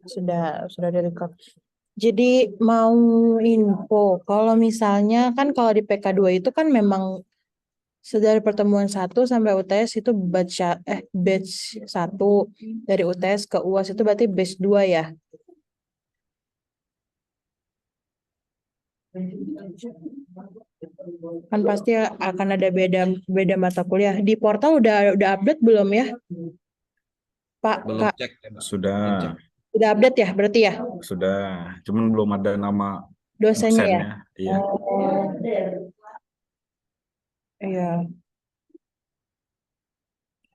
sudah direkod. Jadi mau info, kalau misalnya kan kalau di PK2 itu kan memang dari pertemuan 1 sampai UTS itu batch 1, dari UTS ke UAS itu berarti batch 2 ya. Kan pasti akan ada beda beda mata kuliah. Di portal udah update belum ya, Pak Belum Kak? cek, belum Sudah, cek. Udah update ya berarti ya sudah. Cuman belum ada nama dosennya ya? dosennya. Iya. Oh, iya.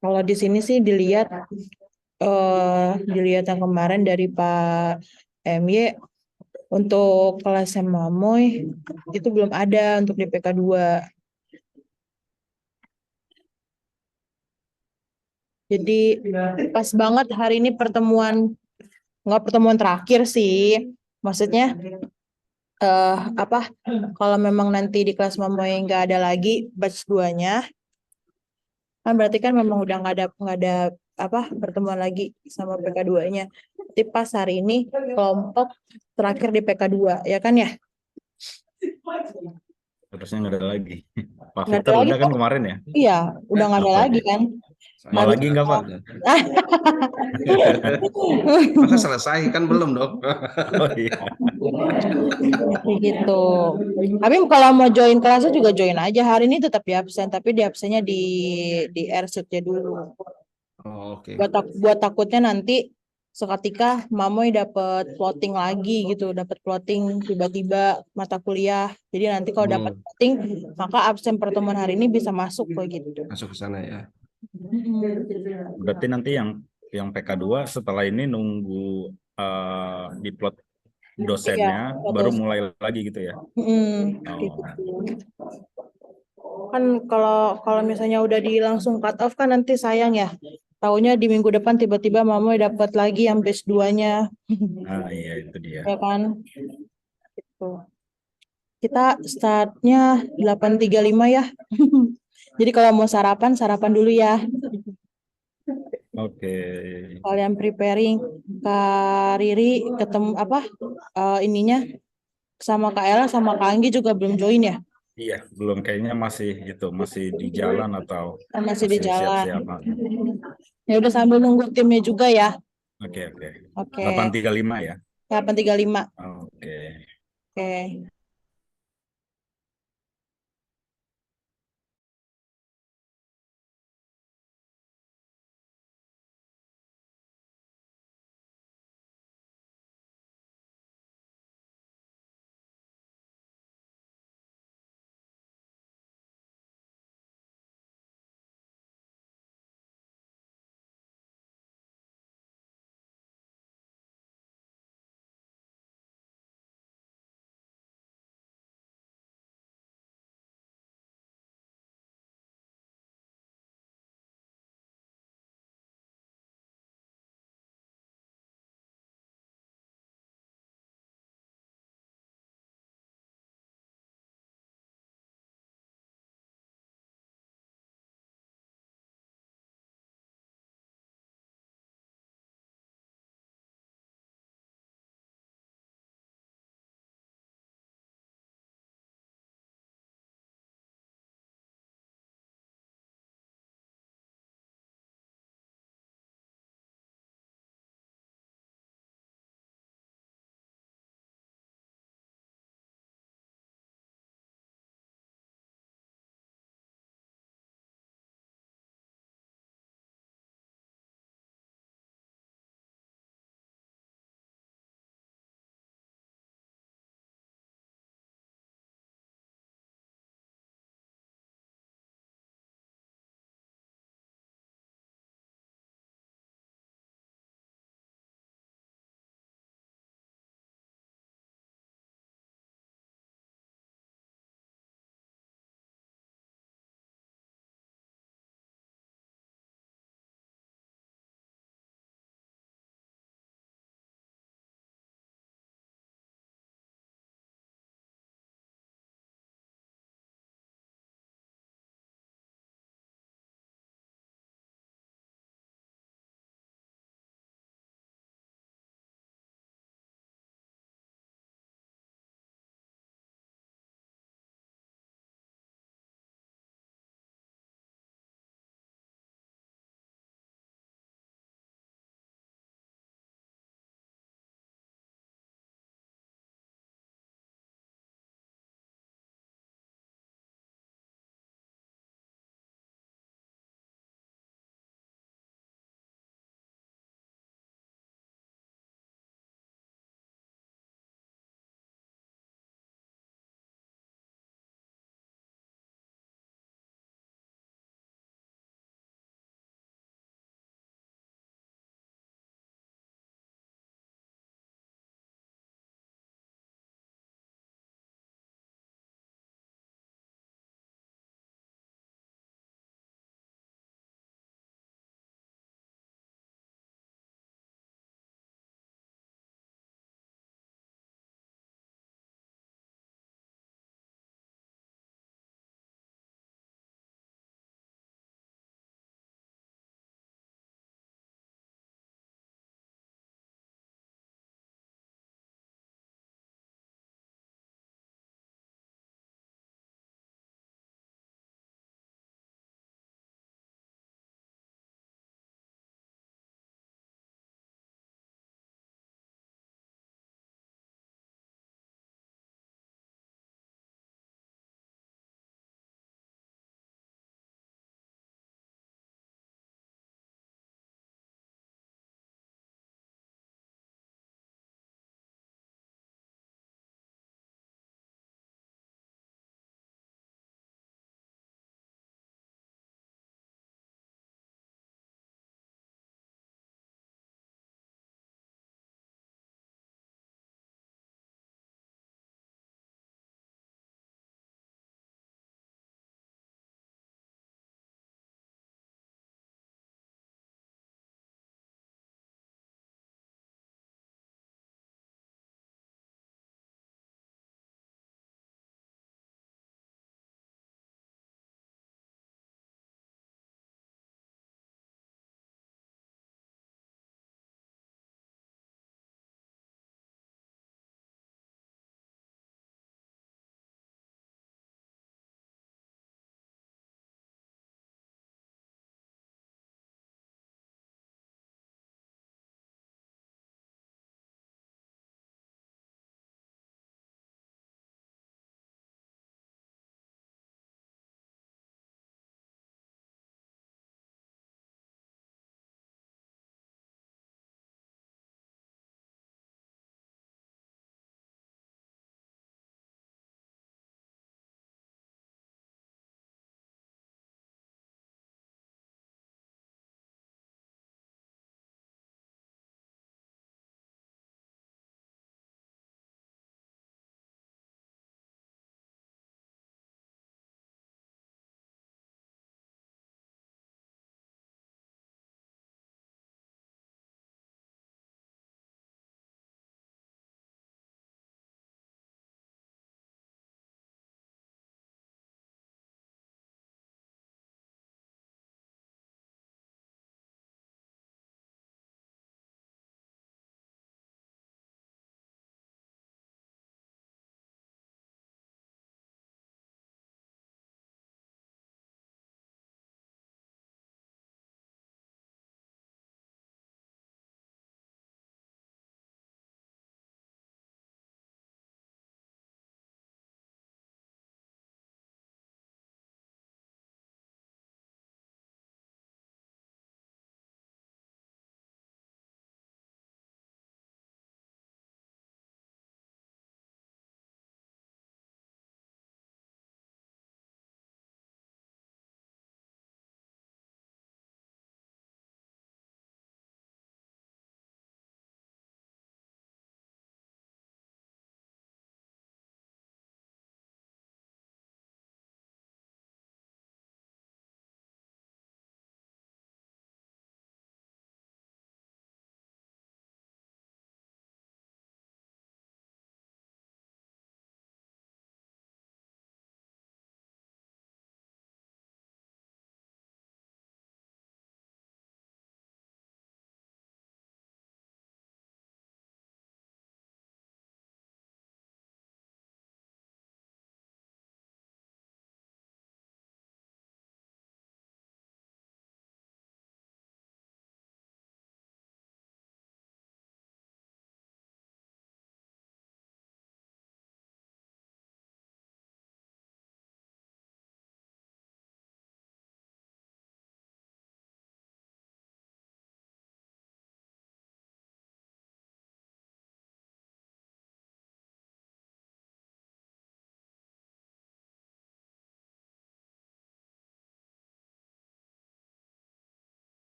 Kalau di sini sih dilihat yang kemarin dari Pak MY untuk kelas Mamoy itu belum ada untuk DPK 2. Jadi pas banget hari ini nggak pertemuan terakhir sih. Maksudnya apa kalau memang nanti di kelas Mamoy nggak ada lagi batch 2-nya, kan berarti kan memang udah nggak ada apa pertemuan lagi sama PK 2-nya. Tapi pas hari ini kelompok terakhir di PK 2 ya kan ya? Harusnya nggak ada lagi. Pak Nggak ada Victor lagi udah kan kok. kemarin ya? Iya, udah nggak ada Oke, lagi oke. kan. Mau Saya Harus lagi nggak Pak? masa selesai kan belum dong? Oh iya. kayak gitu. Tapi kalau mau join kelasnya juga join aja. Hari ini tetap di absen, tapi di absennya di RCT dulu. Oh, Buat oke. buat takutnya nanti seketika Mamoy dapat plotting lagi gitu, dapat plotting tiba-tiba mata kuliah. Jadi nanti kalau dapat Hmm, plotting, maka absen pertemuan hari ini bisa masuk kayak gitu. masuk ke sana ya. Berarti nanti yang PK2 setelah ini nunggu diplot Iya, dosennya baru betul. mulai lagi gitu ya. Kayak Oh, gitu. Kan kalau kalau misalnya udah di langsung cut off kan nanti sayang ya. Taunya di minggu depan tiba-tiba Mamoy dapat lagi yang batch 2-nya. ah iya itu dia. Ya kan? Tuh. Kita startnya 8.35 ya. Jadi kalau mau sarapan, sarapan dulu ya. Oke. Kalian preparing. Kak Riri ketemu apa ininya sama Kak Ella sama Kak Anggi juga belum join ya? Iya, belum kayaknya masih di jalan atau Kan masih di masih jalan. siap-siap. Ya udah sambil nunggu timnya juga ya. Oke, oke. Oke. 835 ya. 8.35. Oke. Oke.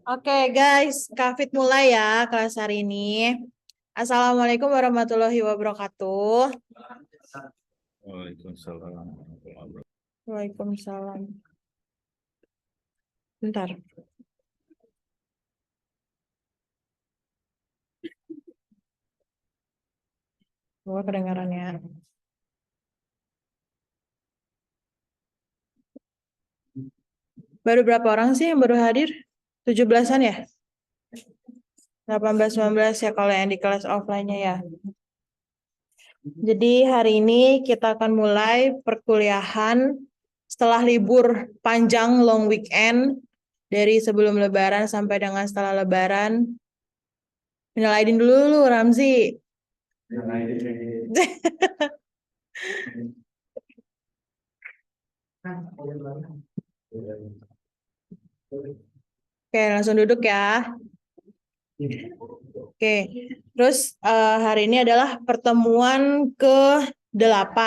Oke guys, Kak mulai ya kelas hari ini. Assalamualaikum warahmatullahi wabarakatuh. Waalaikumsalam. Waalaikumsalam. Bentar. Gua kedengarannya. Baru berapa orang sih yang baru hadir? 17-an ya? 18-19 ya kalau yang di kelas offline-nya ya. Jadi hari ini kita akan mulai perkuliahan setelah libur panjang long weekend dari sebelum Lebaran sampai dengan setelah Lebaran. Minal aidin dulu lu Ramzi. Oke, langsung duduk ya. Oke, terus hari ini adalah pertemuan ke-8.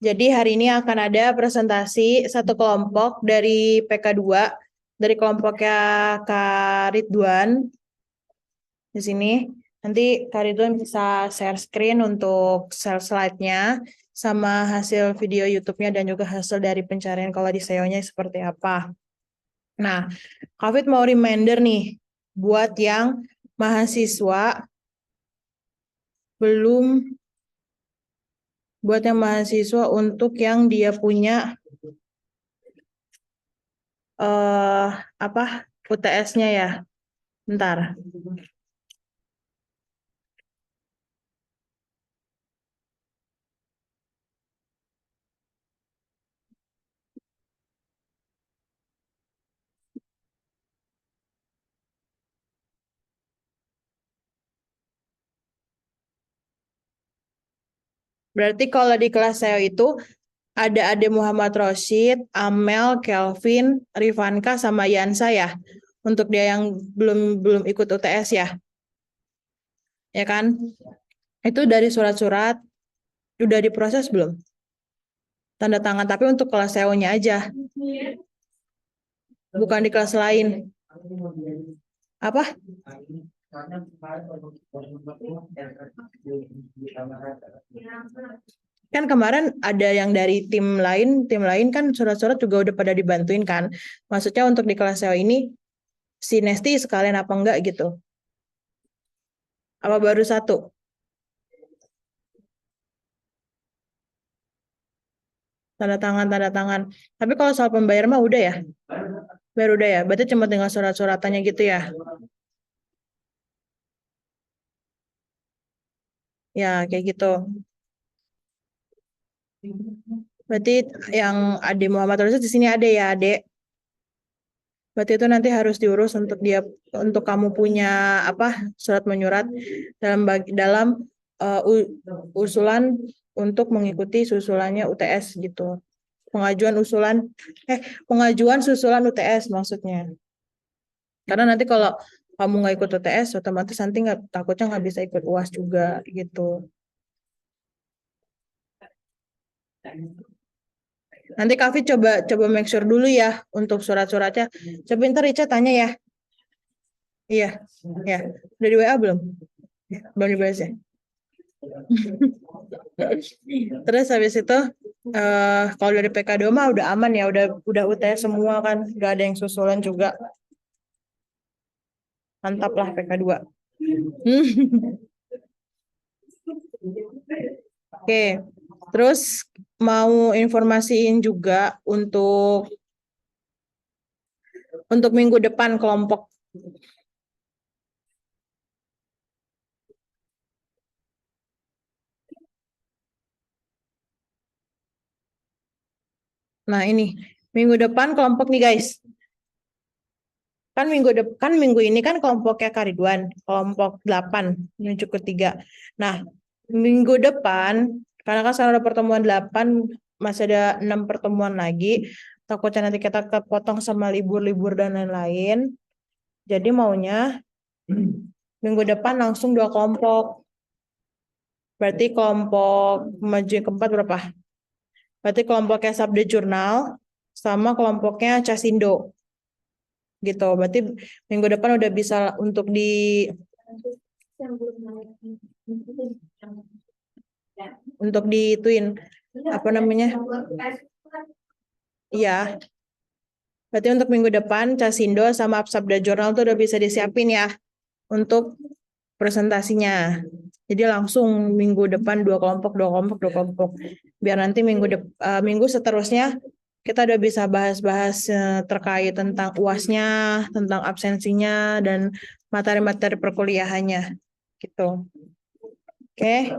Jadi hari ini akan ada presentasi satu kelompok dari PK2, dari kelompoknya Kak Ridwan. Di sini, nanti Kak Ridwan bisa share screen untuk share slide-nya, sama hasil video YouTube-nya dan juga hasil dari pencarian kalau di SEO-nya seperti apa. Nah, Kak mau reminder nih, buat yang mahasiswa untuk yang dia punya UTS-nya ya. Bentar. Berarti kalau di kelas SEO itu ada Ade Muhammad Rosyid, Amel, Kelvin, Rifanka, sama Yansa ya. Untuk dia yang belum ikut UTS ya. Ya kan? Itu dari surat-surat udah diproses belum? Tanda tangan, tapi untuk kelas SEO-nya aja. Bukan di kelas lain. Apa? Kan kemarin ada yang dari tim lain kan surat-surat juga udah pada dibantuin kan. Maksudnya untuk di kelas SEO ini si Nesti sekalian apa enggak gitu? Apa baru satu? Tanda tangan. Tapi kalau soal pembayar mah udah ya? Baru udah ya? Berarti cuma tinggal surat-suratannya gitu ya? Ya, kayak gitu. Berarti yang Ade Muhammad Rosyid di sini ada ya, Ade? Berarti itu nanti harus diurus untuk kamu punya surat menyurat dalam usulan untuk mengikuti susulannya UTS gitu. Pengajuan susulan UTS maksudnya. Karena nanti kalau kamu nggak ikut UTS, otomatis nanti takutnya nggak bisa ikut UAS juga gitu. Nanti Kavi coba make sure dulu ya untuk surat-suratnya. Coba ntar Ica tanya ya. Iya, ya. Udah di WA belum? Belum dibalas ya? Terus habis itu kalau dari PK2 mah udah aman ya, udah UTS semua kan, udah ada yang susulan juga. Mantap lah PK2. Oke, terus mau informasiin juga untuk minggu depan kelompok. Nah ini, minggu depan kelompok nih guys. Kan minggu ini kan kelompoknya Kariduan, kelompok 8, menuju ke 3. Nah, minggu depan, karena kan sekarang ada pertemuan 8, masih ada 6 pertemuan lagi, takutnya nanti kita kepotong sama libur-libur dan lain-lain. Jadi maunya minggu depan langsung 2 kelompok. Berarti kelompok maju yang keempat berapa? Berarti kelompoknya Sabda Jurnal sama kelompoknya Casindo. gitu. Berarti minggu depan udah bisa untuk dituin apa namanya? Iya. Berarti untuk minggu depan Casindo sama Absabda Jurnal tuh udah bisa disiapin ya untuk presentasinya. Jadi langsung minggu depan dua kelompok, dua kelompok, dua kelompok. Biar nanti minggu seterusnya kita udah bisa bahas-bahas terkait tentang UASnya, tentang absensinya, dan materi-materi perkuliahannya. Gitu. Oke.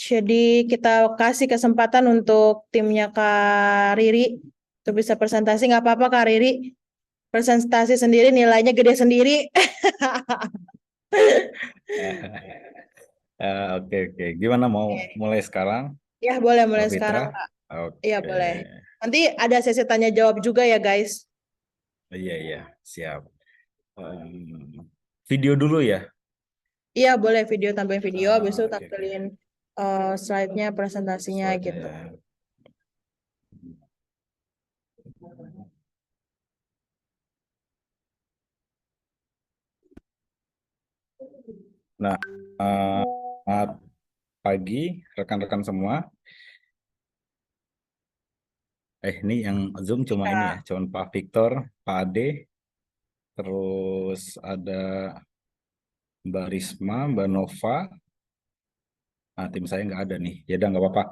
Jadi kita kasih kesempatan untuk timnya Kak Riri untuk bisa presentasi. Nggak apa-apa Kak Riri. Presentasi sendiri nilainya gede sendiri. Oke, oke. Gimana mau mulai sekarang, Ya boleh mulai Mbak Fitra? sekarang Kak. Iya Oke. boleh. Nanti ada sesi tanya jawab juga ya guys. Iya, iya, siap. Video dulu ya. Iya boleh video tambahin video, habis itu Oke, oke. tampilin slide-nya, presentasinya gitu. Slide-nya. Nah, selamat pagi rekan-rekan semua. Ini yang Zoom cuma ini ya, cuma Pak Victor, Pak Ade, terus ada Mbak Risma, Mbak Nova. Nah, tim saya nggak ada nih, ya udah nggak apa-apa.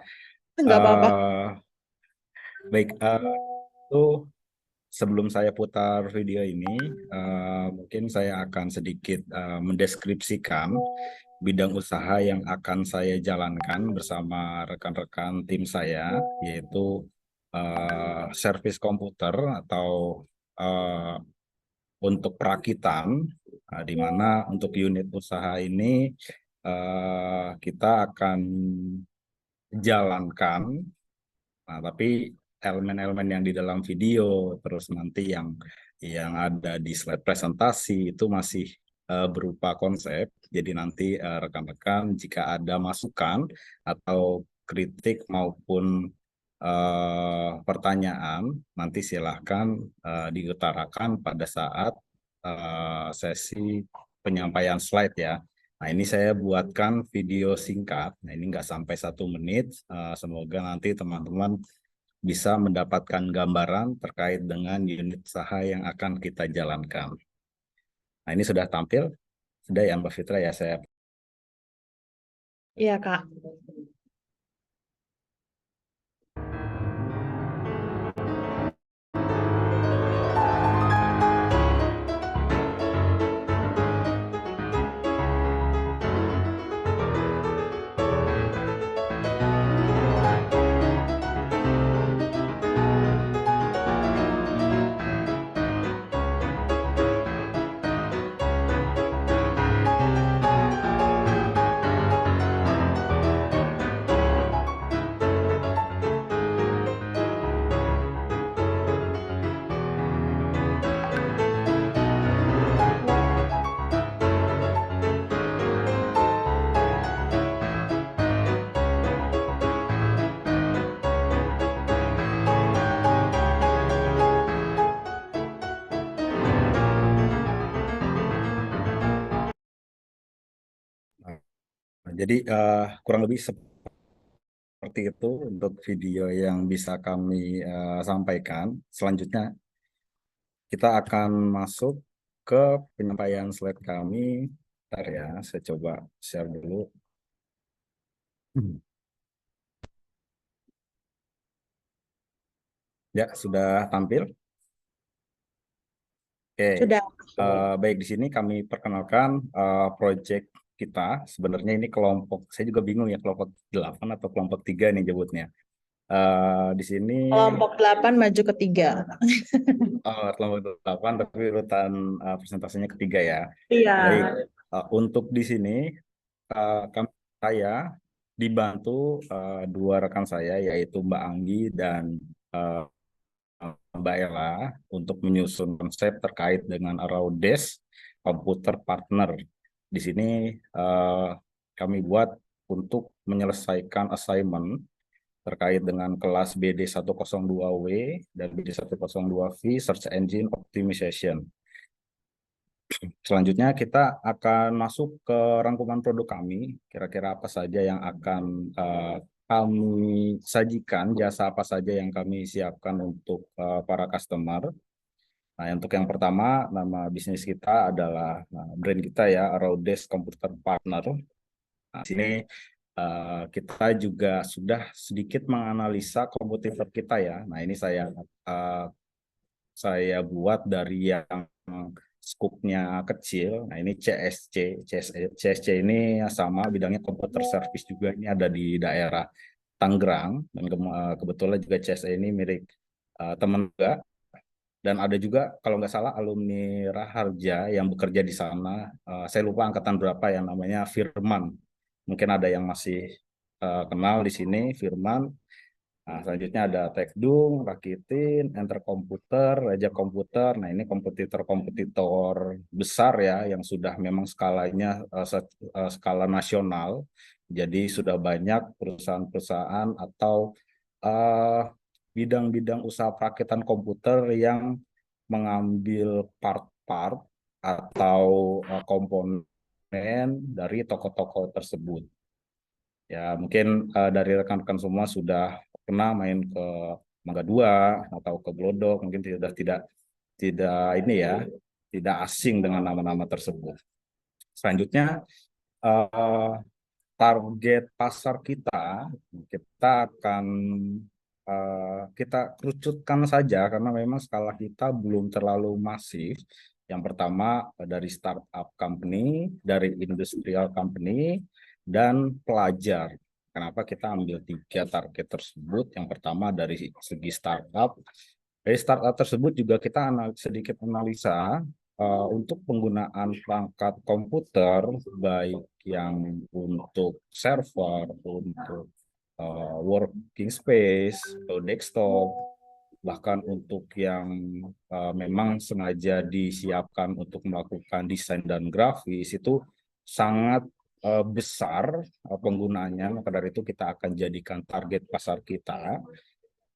Nggak apa-apa. Baik, itu sebelum saya putar video ini, mungkin saya akan sedikit mendeskripsikan bidang usaha yang akan saya jalankan bersama rekan-rekan tim saya, yaitu servis komputer atau uh, untuk perakitan, di mana untuk unit usaha ini kita akan jalankan. Nah, tapi elemen-elemen yang di dalam video, terus nanti yang ada di slide presentasi itu masih berupa konsep. Jadi nanti rekan-rekan jika ada masukan atau kritik maupun pertanyaan, nanti silahkan diutarakan pada saat sesi penyampaian slide ya. Nah, ini saya buatkan video singkat. Nah, ini nggak sampai 1 menit. Semoga nanti teman-teman bisa mendapatkan gambaran terkait dengan unit usaha yang akan kita jalankan. Nah, ini sudah tampil. Sudah ya, Mbak Fitra ya, saya. Iya Kak. Jadi kurang lebih seperti itu untuk video yang bisa kami sampaikan. Selanjutnya kita akan masuk ke penyampaian slide kami. Bentar ya, saya coba share dulu. Ya, sudah tampil. Oke, Sudah. baik, di sini kami perkenalkan project kita. Sebenarnya ini kelompok, saya juga bingung ya, kelompok 8 atau kelompok 3 nih nyebutnya. Di sini Kelompok 8 maju ke 3. kelompok 8 tapi urutan presentasinya ketiga ya. Iya. Baik, untuk di sini saya dibantu 2 rekan saya, yaitu Mbak Anggi dan Mbak Ella, untuk menyusun konsep terkait dengan Arrowdesk Computer Partner. Di sini kami buat untuk menyelesaikan assignment terkait dengan kelas BD102W dan BD102V Search Engine Optimization. Selanjutnya kita akan masuk ke rangkuman produk kami, kira-kira apa saja yang akan kami sajikan, jasa apa saja yang kami siapkan untuk para customer. Nah, untuk yang pertama, nama bisnis kita adalah brand kita ya, Rhodes Computer Partner. Nah, di sini kita juga sudah sedikit menganalisa kompetitor kita ya. Nah, ini saya buat dari yang skupnya kecil. Nah, ini CSC. CSC ini sama bidangnya komputer service juga. Ini ada di daerah Tangerang. Dan kebetulan juga CSC ini milik teman juga. Dan ada juga kalau nggak salah alumni Raharja yang bekerja di sana. Saya lupa angkatan berapa yang namanya Firman. Mungkin ada yang masih kenal di sini, Firman. Nah, selanjutnya ada Tekdung, Rakitin, Enter Komputer, Raja Komputer. Nah, ini kompetitor-kompetitor besar ya yang sudah memang skalanya skala nasional. Jadi sudah banyak perusahaan-perusahaan atau bidang-bidang usaha perakitan komputer yang mengambil part-part atau komponen dari toko-toko tersebut. Ya, mungkin dari rekan-rekan semua sudah pernah main ke Mangga 2 atau ke Glodok, mungkin tidak ini ya, tidak asing dengan nama-nama tersebut. Selanjutnya target pasar kita akan kita kerucutkan saja karena memang skala kita belum terlalu masif. Yang pertama dari startup company, dari industrial company, dan pelajar. Kenapa kita ambil 3 target tersebut? Yang pertama dari segi startup. Dari startup tersebut juga kita sedikit analisa untuk penggunaan perangkat komputer, baik yang untuk server, untuk working space, atau desktop, bahkan untuk yang memang sengaja disiapkan untuk melakukan desain dan grafis, itu sangat besar penggunaannya. Maka dari itu kita akan jadikan target pasar kita.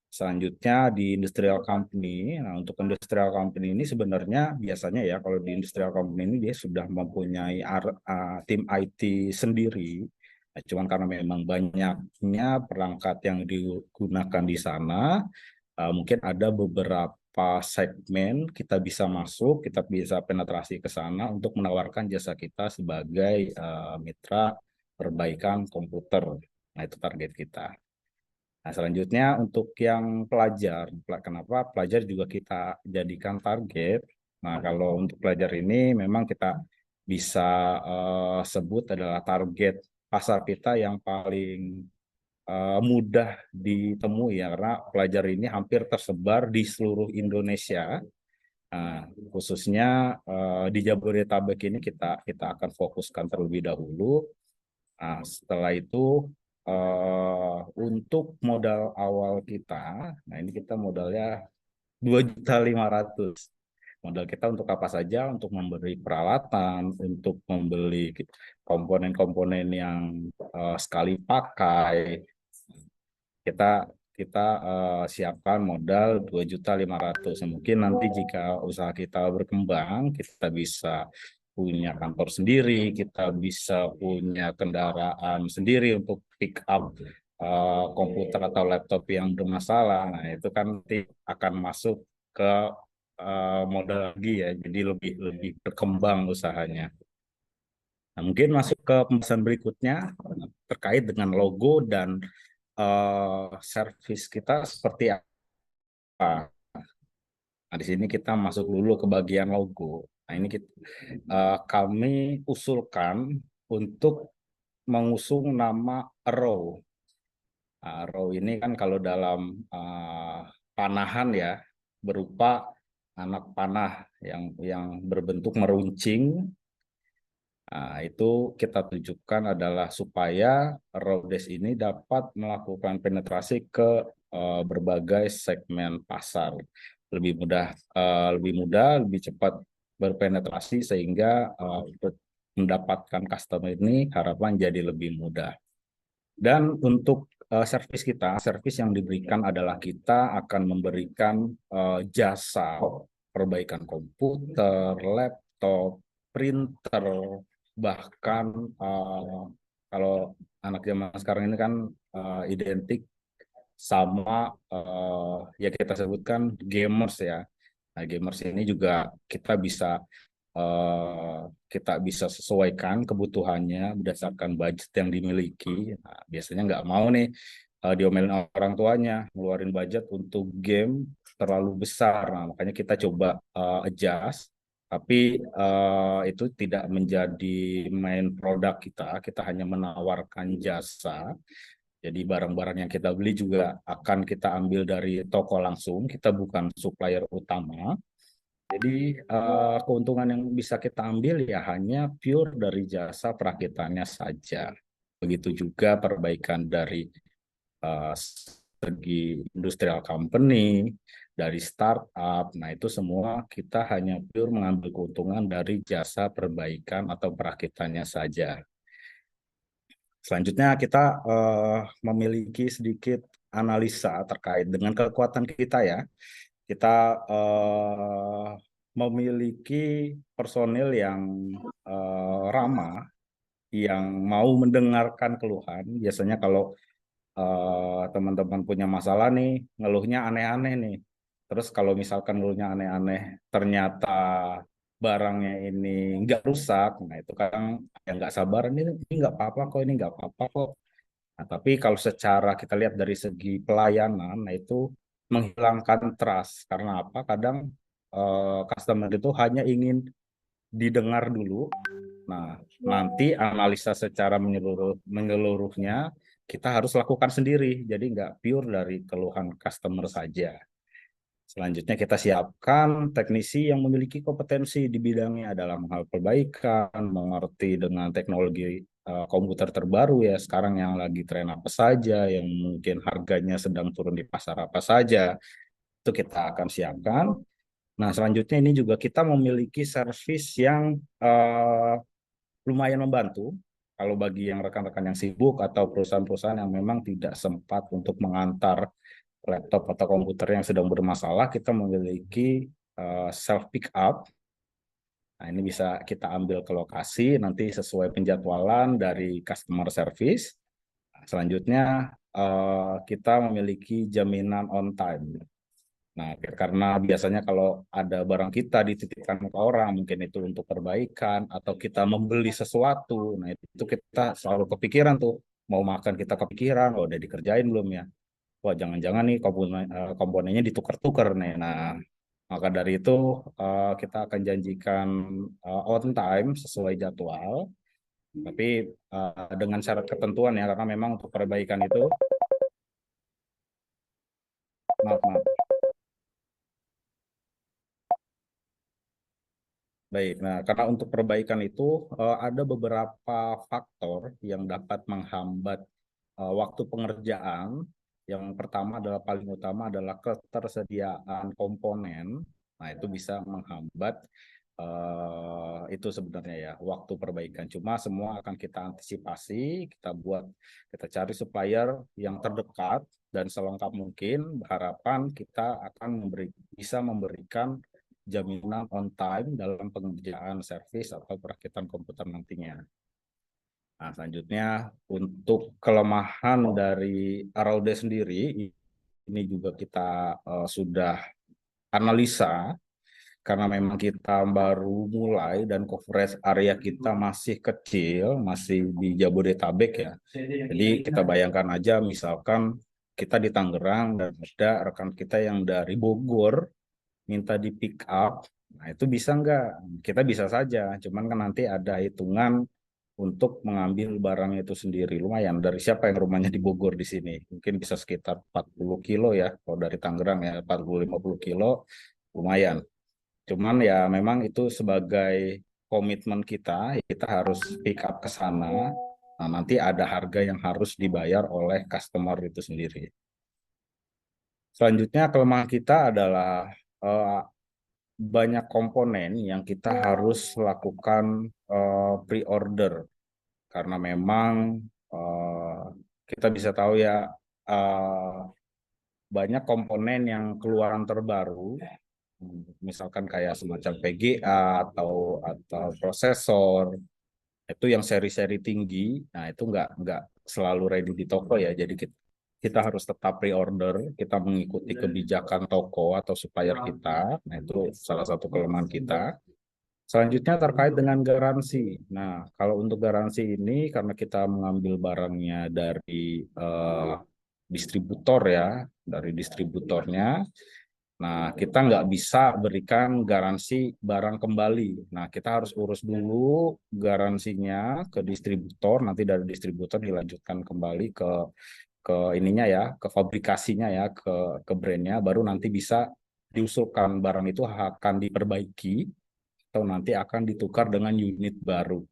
Selanjutnya di industrial company. Nah, untuk industrial company ini sebenarnya biasanya ya kalau di industrial company ini dia sudah mempunyai tim IT sendiri. Nah, cuman karena memang banyaknya perangkat yang digunakan di sana, mungkin ada beberapa segmen kita bisa masuk, kita bisa penetrasi ke sana untuk menawarkan jasa kita sebagai mitra perbaikan komputer. Nah, itu target kita. Nah, selanjutnya untuk yang pelajar, kenapa pelajar juga kita jadikan target? Nah, kalau untuk pelajar ini memang kita bisa sebut adalah target pasar kita yang paling mudah ditemui ya, karena pelajar ini hampir tersebar di seluruh Indonesia. Nah, khususnya di Jabodetabek ini kita akan fokuskan terlebih dahulu. Nah, setelah itu untuk modal awal kita, nah ini kita modalnya 2.500.000. Modal kita untuk apa saja? Untuk memberi peralatan, untuk membeli komponen-komponen yang sekali pakai. Kita siapkan modal 2.500.000. Mungkin nanti jika usaha kita berkembang, kita bisa punya kantor sendiri, kita bisa punya kendaraan sendiri untuk pick up komputer atau laptop yang bermasalah. Nah, itu kan nanti akan masuk ke modal lagi ya, jadi lebih berkembang usahanya. Nah, mungkin masuk ke pembahasan berikutnya terkait dengan logo dan service kita seperti apa. Nah, di sini kita masuk dulu ke bagian logo. Nah, ini kami usulkan untuk mengusung nama Arrow. Nah, Arrow ini kan kalau dalam panahan ya, berupa anak panah yang berbentuk meruncing. Nah, itu kita tunjukkan adalah supaya Rhodes ini dapat melakukan penetrasi ke berbagai segmen pasar, lebih mudah, lebih cepat berpenetrasi sehingga mendapatkan customer ini harapan jadi lebih mudah. Dan untuk servis yang diberikan adalah kita akan memberikan jasa perbaikan komputer, laptop, printer, bahkan kalau anak zaman sekarang ini kan identik sama ya kita sebutkan gamers ya. Nah, gamers ini juga eh, kita bisa sesuaikan kebutuhannya berdasarkan budget yang dimiliki. Nah, biasanya nggak mau nih diomelin orang tuanya ngeluarin budget untuk game terlalu besar. Nah, makanya kita coba adjust. Tapi itu tidak menjadi main produk kita. Kita hanya menawarkan jasa. Jadi barang-barang yang kita beli juga akan kita ambil dari toko langsung. Kita bukan supplier utama. Jadi keuntungan yang bisa kita ambil ya hanya pure dari jasa perakitannya saja. Begitu juga perbaikan dari segi industrial company, dari startup. Nah, itu semua kita hanya pure mengambil keuntungan dari jasa perbaikan atau perakitannya saja. Selanjutnya kita memiliki sedikit analisa terkait dengan kekuatan kita ya. Kita memiliki personil yang ramah, yang mau mendengarkan keluhan. Biasanya kalau teman-teman punya masalah nih, ngeluhnya aneh-aneh nih. Terus kalau misalkan ngeluhnya aneh-aneh, ternyata barangnya ini nggak rusak, nah itu kan yang nggak sabar, ini nggak apa-apa kok, ini nggak apa-apa kok. Nah, tapi kalau secara kita lihat dari segi pelayanan, nah itu menghilangkan trust. Karena apa? Kadang customer itu hanya ingin didengar dulu. Nah, nanti analisa secara menyeluruhnya kita harus lakukan sendiri. Jadi nggak pure dari keluhan customer saja. Selanjutnya kita siapkan teknisi yang memiliki kompetensi di bidangnya dalam hal perbaikan, mengerti dengan teknologi komputer terbaru ya sekarang yang lagi tren apa saja, yang mungkin harganya sedang turun di pasar apa saja, itu kita akan siapkan. Nah, selanjutnya ini juga kita memiliki servis yang lumayan membantu kalau bagi yang rekan-rekan yang sibuk atau perusahaan-perusahaan yang memang tidak sempat untuk mengantar laptop atau komputer yang sedang bermasalah, kita memiliki self pick up. Nah, ini bisa kita ambil ke lokasi nanti sesuai penjadwalan dari customer service. Selanjutnya kita memiliki jaminan on time. Nah, karena biasanya kalau ada barang kita dititipkan ke orang, mungkin itu untuk perbaikan atau kita membeli sesuatu, nah itu kita selalu kepikiran tuh, mau makan kita kepikiran, oh udah dikerjain belum ya? Wah, jangan-jangan nih komponennya ditukar-tukar nih. Nah, maka dari itu kita akan janjikan on time sesuai jadwal, tapi dengan syarat ketentuan ya, karena memang untuk perbaikan itu, maaf. Baik, nah karena untuk perbaikan itu ada beberapa faktor yang dapat menghambat waktu pengerjaan. Yang pertama adalah paling utama adalah ketersediaan komponen. Nah, itu bisa menghambat itu sebenarnya ya waktu perbaikan. Cuma semua akan kita antisipasi, kita cari supplier yang terdekat dan selengkap mungkin. Harapan kita akan bisa memberikan jaminan on time dalam pengerjaan servis atau perakitan komputer nantinya. Nah, selanjutnya untuk kelemahan dari Araude sendiri, ini juga kita sudah analisa karena memang kita baru mulai dan coverage area kita masih kecil, masih di Jabodetabek ya. Jadi kita bayangkan aja misalkan kita di Tangerang dan ada rekan kita yang dari Bogor minta di pick up, nah itu bisa nggak? Kita bisa saja, cuman kan nanti ada hitungan untuk mengambil barang itu sendiri. Lumayan, dari siapa yang rumahnya di Bogor di sini? Mungkin bisa sekitar 40 kilo ya, kalau dari Tangerang ya 40-50 kilo, lumayan. Cuman ya memang itu sebagai komitmen kita harus pick up ke sana. Nah, nanti ada harga yang harus dibayar oleh customer itu sendiri. Selanjutnya kelemahan kita adalah banyak komponen yang kita harus lakukan pre-order karena memang kita bisa tahu ya eh, banyak komponen yang keluaran terbaru, misalkan kayak semacam PGA atau prosesor itu yang seri-seri tinggi. Nah itu nggak selalu ready di toko ya. Jadi kita harus tetap pre-order, kita mengikuti kebijakan toko atau supplier kita. Nah itu salah satu kelemahan kita. Selanjutnya terkait dengan garansi. Nah, kalau untuk garansi ini karena kita mengambil barangnya dari distributor ya, dari distributornya. Nah, kita nggak bisa berikan garansi barang kembali. Nah, kita harus urus dulu garansinya ke distributor, nanti dari distributor dilanjutkan kembali ke ininya ya, ke fabrikasinya ya, ke brandnya, baru nanti bisa diusulkan barang itu akan diperbaiki atau nanti akan ditukar dengan unit baru.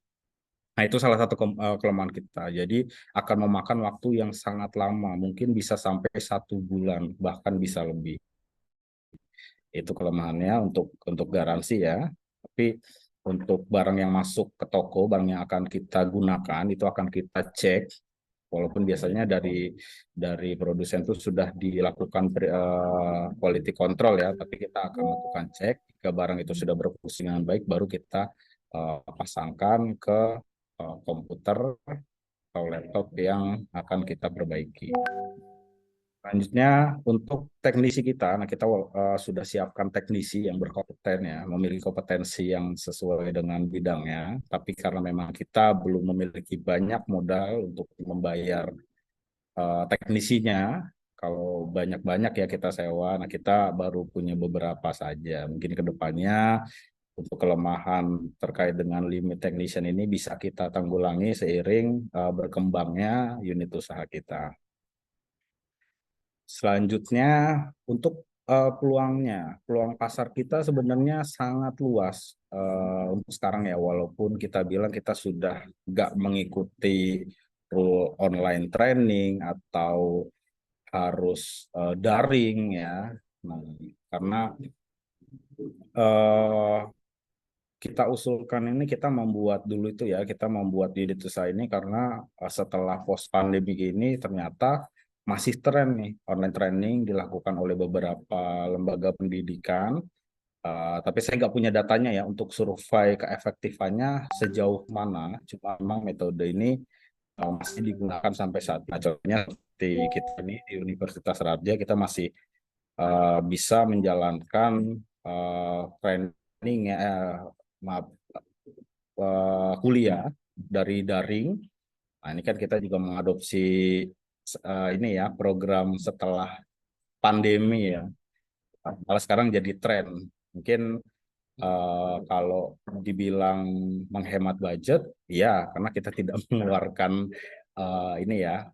Nah, itu salah satu kelemahan kita. Jadi akan memakan waktu yang sangat lama, mungkin bisa sampai 1 bulan, bahkan bisa lebih. Itu kelemahannya untuk garansi ya. Tapi untuk barang yang masuk ke toko, barang yang akan kita gunakan itu akan kita cek. Walaupun biasanya dari produsen itu sudah dilakukan quality control ya, tapi kita akan lakukan cek. Jika barang itu sudah berfungsi dengan baik, baru kita pasangkan ke komputer atau laptop yang akan kita perbaiki. Selanjutnya untuk teknisi kita, nah kita sudah siapkan teknisi yang berkompeten ya, memiliki kompetensi yang sesuai dengan bidangnya. Tapi karena memang kita belum memiliki banyak modal untuk membayar teknisinya, kalau banyak-banyak ya kita sewa. Nah kita baru punya beberapa saja. Mungkin ke depannya untuk kelemahan terkait dengan limit technician ini bisa kita tanggulangi seiring berkembangnya unit usaha kita. Selanjutnya untuk peluang pasar kita sebenarnya sangat luas untuk sekarang ya, walaupun kita bilang kita sudah nggak mengikuti rule online training atau harus daring ya. Nah, karena eh, kita usulkan ini, kita membuat dulu itu ya, kita membuat unit usaha ini karena setelah post pandemi ini ternyata masih tren nih online training dilakukan oleh beberapa lembaga pendidikan. Tapi saya nggak punya datanya ya untuk survei keefektifannya sejauh mana. Cuma memang metode ini masih digunakan sampai saat ini. Nah, contohnya seperti kita ini di Universitas Radja, kita masih bisa menjalankan training maaf kuliah dari daring. Nah, ini kan kita juga mengadopsi ini ya program setelah pandemi ya. Malah sekarang jadi tren. Mungkin kalau dibilang menghemat budget, ya karena kita tidak mengeluarkan ini ya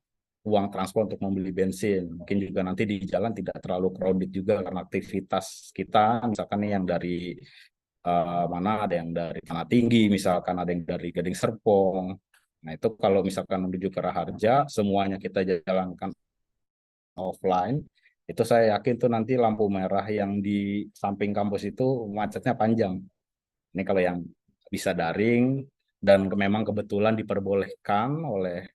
uang transport untuk membeli bensin. Mungkin juga nanti di jalan tidak terlalu crowded juga karena aktivitas kita, misalkan nih yang dari mana, ada yang dari Tanah Tinggi, misalkan ada yang dari Gading Serpong. Nah itu kalau misalkan menuju ke Raharja, semuanya kita jalankan offline, itu saya yakin tuh nanti lampu merah yang di samping kampus itu macetnya panjang. Ini kalau yang bisa daring dan memang kebetulan diperbolehkan oleh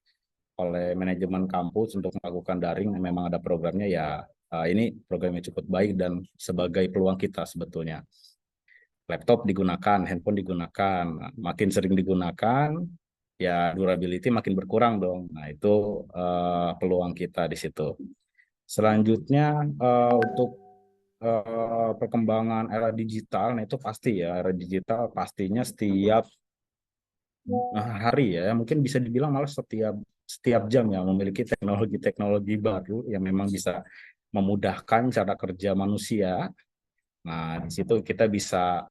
manajemen kampus untuk melakukan daring, memang ada programnya ya. Ini programnya cukup baik dan sebagai peluang kita sebetulnya. Laptop digunakan, handphone digunakan, makin sering digunakan, ya durability makin berkurang dong. Nah itu peluang kita di situ. Selanjutnya untuk perkembangan era digital, nah itu pasti ya, era digital pastinya setiap hari ya, mungkin bisa dibilang malah setiap jam ya memiliki teknologi-teknologi baru yang memang bisa memudahkan cara kerja manusia. Nah, di situ kita bisa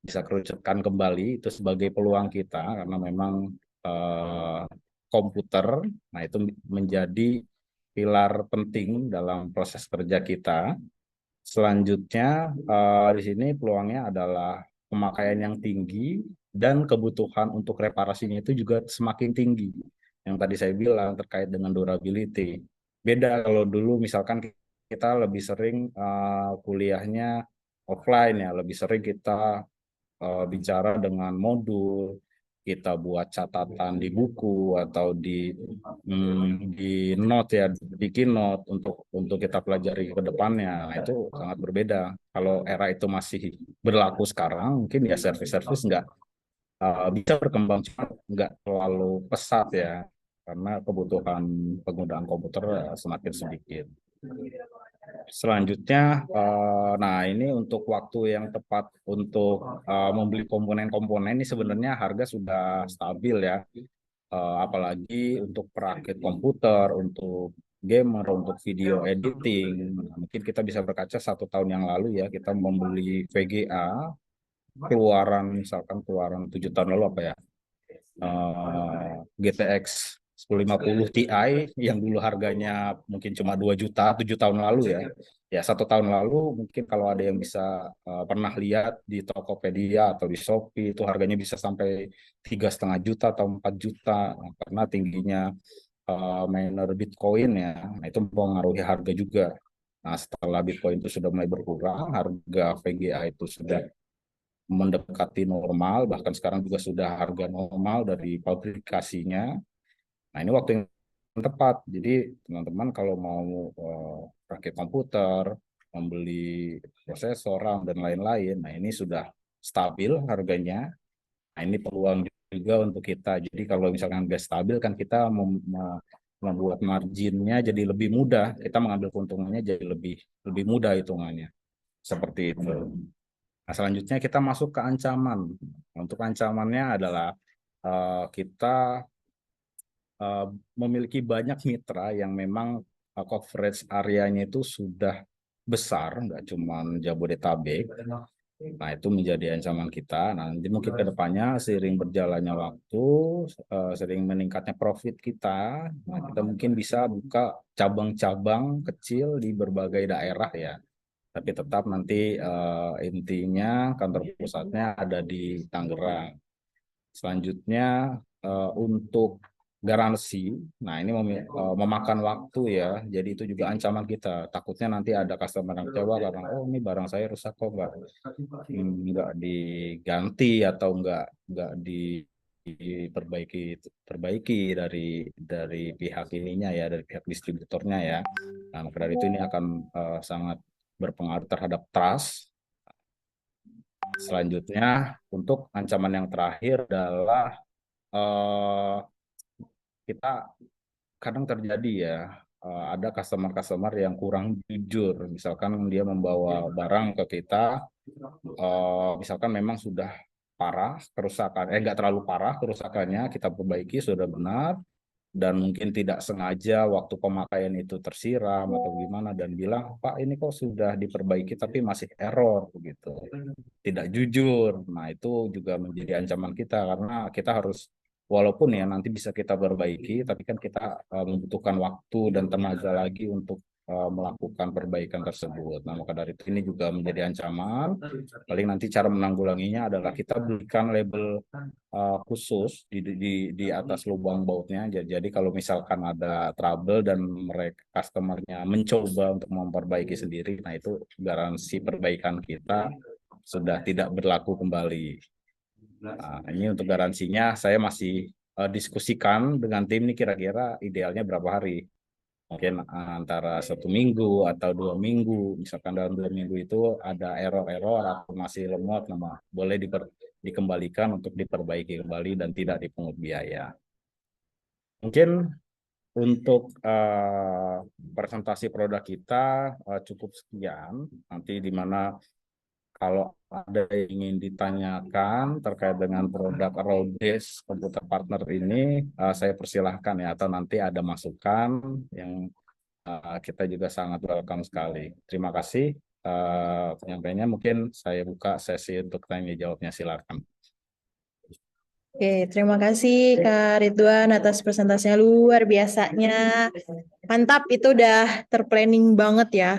kerucutkan kembali itu sebagai peluang kita karena memang eh, komputer, nah itu menjadi pilar penting dalam proses kerja kita. Selanjutnya di sini peluangnya adalah pemakaian yang tinggi dan kebutuhan untuk reparasinya itu juga semakin tinggi. Yang tadi saya bilang terkait dengan durability. Beda kalau dulu misalkan kita lebih sering kuliahnya offline ya, lebih sering kita bicara dengan modul, kita buat catatan di buku atau di note ya, bikin note untuk kita pelajari ke depannya. Nah, itu sangat berbeda. Kalau era itu masih berlaku sekarang, mungkin ya service-service nggak bisa berkembang cepat, nggak terlalu pesat ya, karena kebutuhan penggunaan komputer semakin sedikit. Selanjutnya, nah ini untuk waktu yang tepat untuk membeli komponen-komponen ini sebenarnya harga sudah stabil ya. Apalagi untuk perakit komputer, untuk gamer, untuk video editing. Mungkin kita bisa berkaca 1 tahun yang lalu ya, kita membeli VGA misalkan keluaran 7 tahun lalu apa ya, GTX 1050 Ti yang dulu harganya mungkin cuma 2 juta 7 tahun lalu ya. Ya 1 tahun lalu mungkin kalau ada yang bisa pernah lihat di Tokopedia atau di Shopee itu harganya bisa sampai 3,5 juta atau 4 juta karena tingginya miner Bitcoin ya. Nah, itu mempengaruhi harga juga. Nah, setelah Bitcoin itu sudah mulai berkurang, harga VGA itu sudah mendekati normal, bahkan sekarang juga sudah harga normal dari publikasinya. Nah, ini waktu yang tepat. Jadi, teman-teman kalau mau pakai komputer, membeli prosesor, RAM, dan lain-lain, nah ini sudah stabil harganya. Nah, ini peluang juga untuk kita. Jadi, kalau misalkan harga stabil, kan kita membuat marginnya jadi lebih mudah. Kita mengambil keuntungannya jadi lebih mudah hitungannya. Seperti itu. Nah, selanjutnya kita masuk ke ancaman. Untuk ancamannya adalah kita memiliki banyak mitra yang memang coverage areanya itu sudah besar, nggak cuma Jabodetabek. Nah, itu menjadi ancaman kita. Nah, nanti mungkin ke depannya seiring berjalannya waktu, sering meningkatnya profit kita, nah kita mungkin bisa buka cabang-cabang kecil di berbagai daerah ya. Tapi tetap nanti intinya kantor pusatnya ada di Tangerang. Selanjutnya untuk garansi, nah ini memakan waktu ya, jadi itu juga ancaman kita. Takutnya nanti ada customer yang kecewa karena oh ini barang saya rusak kok nggak diganti atau nggak diperbaiki dari pihak ininya ya, dari pihak distributornya ya. Nah, maka dari itu ini akan sangat berpengaruh terhadap trust. Selanjutnya untuk ancaman yang terakhir adalah eh, kita kadang terjadi ya, ada customer-customer yang kurang jujur. Misalkan dia membawa barang ke kita, misalkan memang sudah parah kerusakan, nggak terlalu parah kerusakannya, kita perbaiki sudah benar, dan mungkin tidak sengaja waktu pemakaian itu tersiram atau gimana dan bilang, Pak ini kok sudah diperbaiki tapi masih error begitu, tidak jujur. Nah, itu juga menjadi ancaman kita karena kita harus, walaupun ya nanti bisa kita perbaiki, tapi kan kita membutuhkan waktu dan tenaga lagi untuk melakukan perbaikan tersebut. Nah, maka dari itu ini juga menjadi ancaman. Paling nanti cara menanggulanginya adalah kita berikan label khusus di atas lubang bautnya. Jadi kalau misalkan ada trouble dan mereka customernya mencoba untuk memperbaiki sendiri, nah itu garansi perbaikan kita sudah tidak berlaku kembali. Nah, ini untuk garansinya saya masih diskusikan dengan tim ini kira-kira idealnya berapa hari. Mungkin antara 1 minggu atau 2 minggu. Misalkan dalam 2 minggu itu ada error-error atau masih lemot, nah, boleh dikembalikan untuk diperbaiki kembali dan tidak dipungut biaya. Mungkin untuk presentasi produk kita cukup sekian. Nanti di mana kalau ada yang ingin ditanyakan terkait dengan produk Rhodes Computer Partner ini, saya persilahkan ya, atau nanti ada masukan yang kita juga sangat welcome sekali. Terima kasih penyampaiannya. Mungkin saya buka sesi untuk tanya jawabnya, silakan. Oke, terima kasih Kak Ridwan atas presentasinya luar biasanya. Mantap, itu udah terplanning banget ya.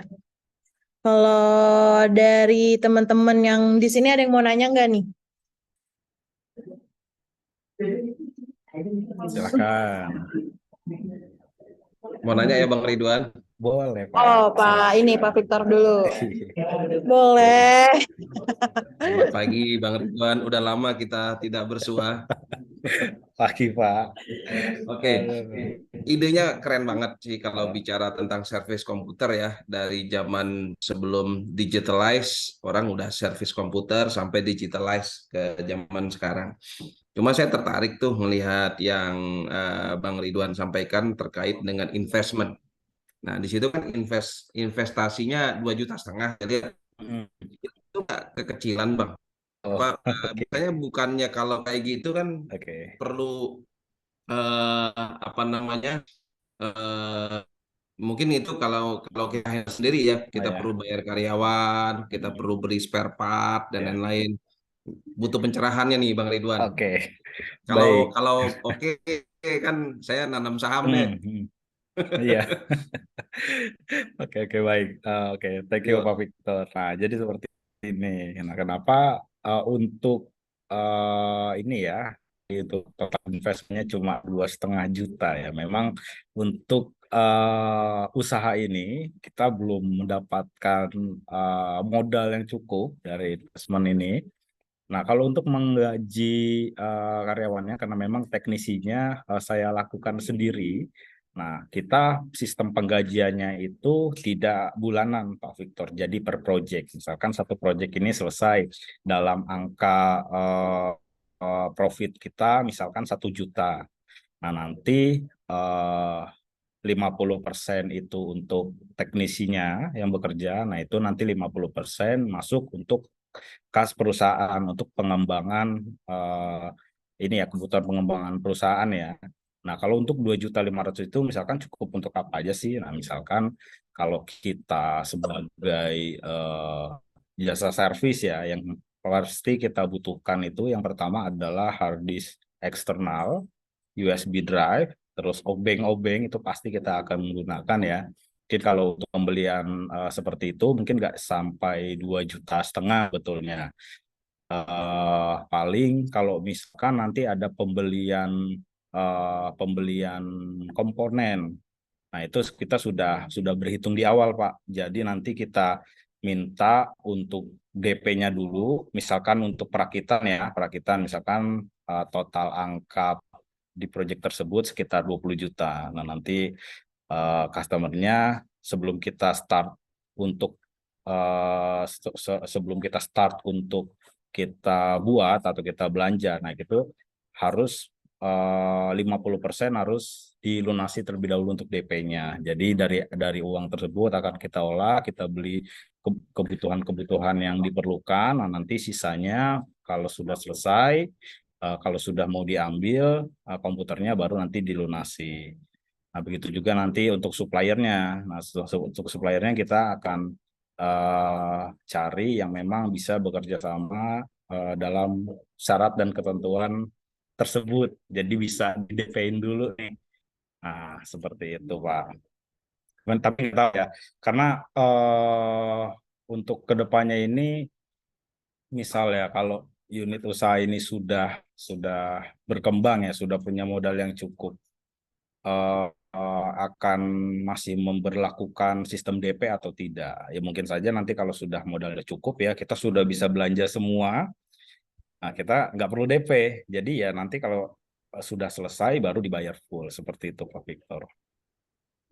Kalau dari teman-teman yang di sini ada yang mau nanya nggak nih? Silakan. Mau nanya ya Bang Ridwan? Boleh, Pak. Oh, Pak, ini Pak Silakan. Victor dulu. Boleh. Selamat pagi, Bang Ridwan. Udah lama kita tidak bersua. Pagi, Pak. Oke, idenya keren banget sih kalau bicara tentang servis komputer ya. Dari zaman sebelum digitalize, orang udah servis komputer sampai digitalize ke zaman sekarang. Cuma saya tertarik tuh melihat yang Bang Ridwan sampaikan terkait dengan investment. Nah, di situ kan investasinya 2,5 juta. Jadi Mm. itu nggak kekecilan, Bang. Apa Oh, oke. bukannya bukannya kalau kayak gitu kan Oke. perlu apa namanya? eh, Mungkin itu kalau kalau kita sendiri ya, Oh kita perlu ya. bayar karyawan, kita Mm. perlu beli spare part dan Ya. lain-lain. Butuh pencerahannya nih, Bang Ridwan. Oke. Kalau Baik. kalau oke kan saya nanam saham deh. Mm. Iya. Oke, oke, baik. Oke, thank you Pak Yuk. Victor. Nah, jadi seperti ini. Nah, kenapa untuk ini ya, itu total investmentnya cuma 2,5 juta ya. Memang untuk usaha ini kita belum mendapatkan modal yang cukup dari investment ini. Nah, kalau untuk menggaji karyawannya, karena memang teknisinya saya lakukan sendiri. Nah, kita sistem penggajiannya itu tidak bulanan, Pak Victor. Jadi per project. Misalkan satu project ini selesai dalam angka profit kita, misalkan 1 juta. Nah, nanti 50% itu untuk teknisinya yang bekerja. Nah, itu nanti 50% masuk untuk kas perusahaan untuk pengembangan ini ya, kebutuhan pengembangan perusahaan ya. Nah, kalau untuk 2,5 juta itu misalkan cukup untuk apa aja sih? Nah, misalkan kalau kita sebagai jasa servis ya, yang pasti kita butuhkan itu yang pertama adalah hard disk eksternal, USB drive, terus obeng-obeng itu pasti kita akan menggunakan ya. Mungkin kalau untuk pembelian seperti itu mungkin nggak sampai 2,5 juta betulnya. Paling kalau misalkan nanti ada pembelian komponen. Nah, itu kita sudah berhitung di awal, Pak. Jadi nanti kita minta untuk DP-nya dulu, misalkan untuk perakitan ya, perakitan misalkan total angka di proyek tersebut sekitar 20 juta. Nah, nanti customer-nya sebelum kita start untuk sebelum kita start untuk kita buat atau kita belanja, nah itu harus 50% harus dilunasi terlebih dahulu untuk DP-nya. Jadi dari uang tersebut akan kita olah, kita beli kebutuhan-kebutuhan yang diperlukan. Nah, nanti sisanya kalau sudah selesai, kalau sudah mau diambil komputernya baru nanti dilunasi. Nah, begitu juga nanti untuk suppliernya. Nah, untuk suppliernya kita akan cari yang memang bisa bekerja sama dalam syarat dan ketentuan tersebut. Jadi bisa di-DP-in dulu nih. Nah, seperti itu, Pak. Tapi kita tahu ya, karena untuk kedepannya ini, misal ya, kalau unit usaha ini sudah berkembang ya, sudah punya modal yang cukup, akan masih memberlakukan sistem DP atau tidak. Ya mungkin saja nanti kalau sudah modalnya cukup ya, kita sudah bisa belanja semua, nah kita nggak perlu DP. Jadi ya nanti kalau sudah selesai baru dibayar full, seperti itu Pak Victor.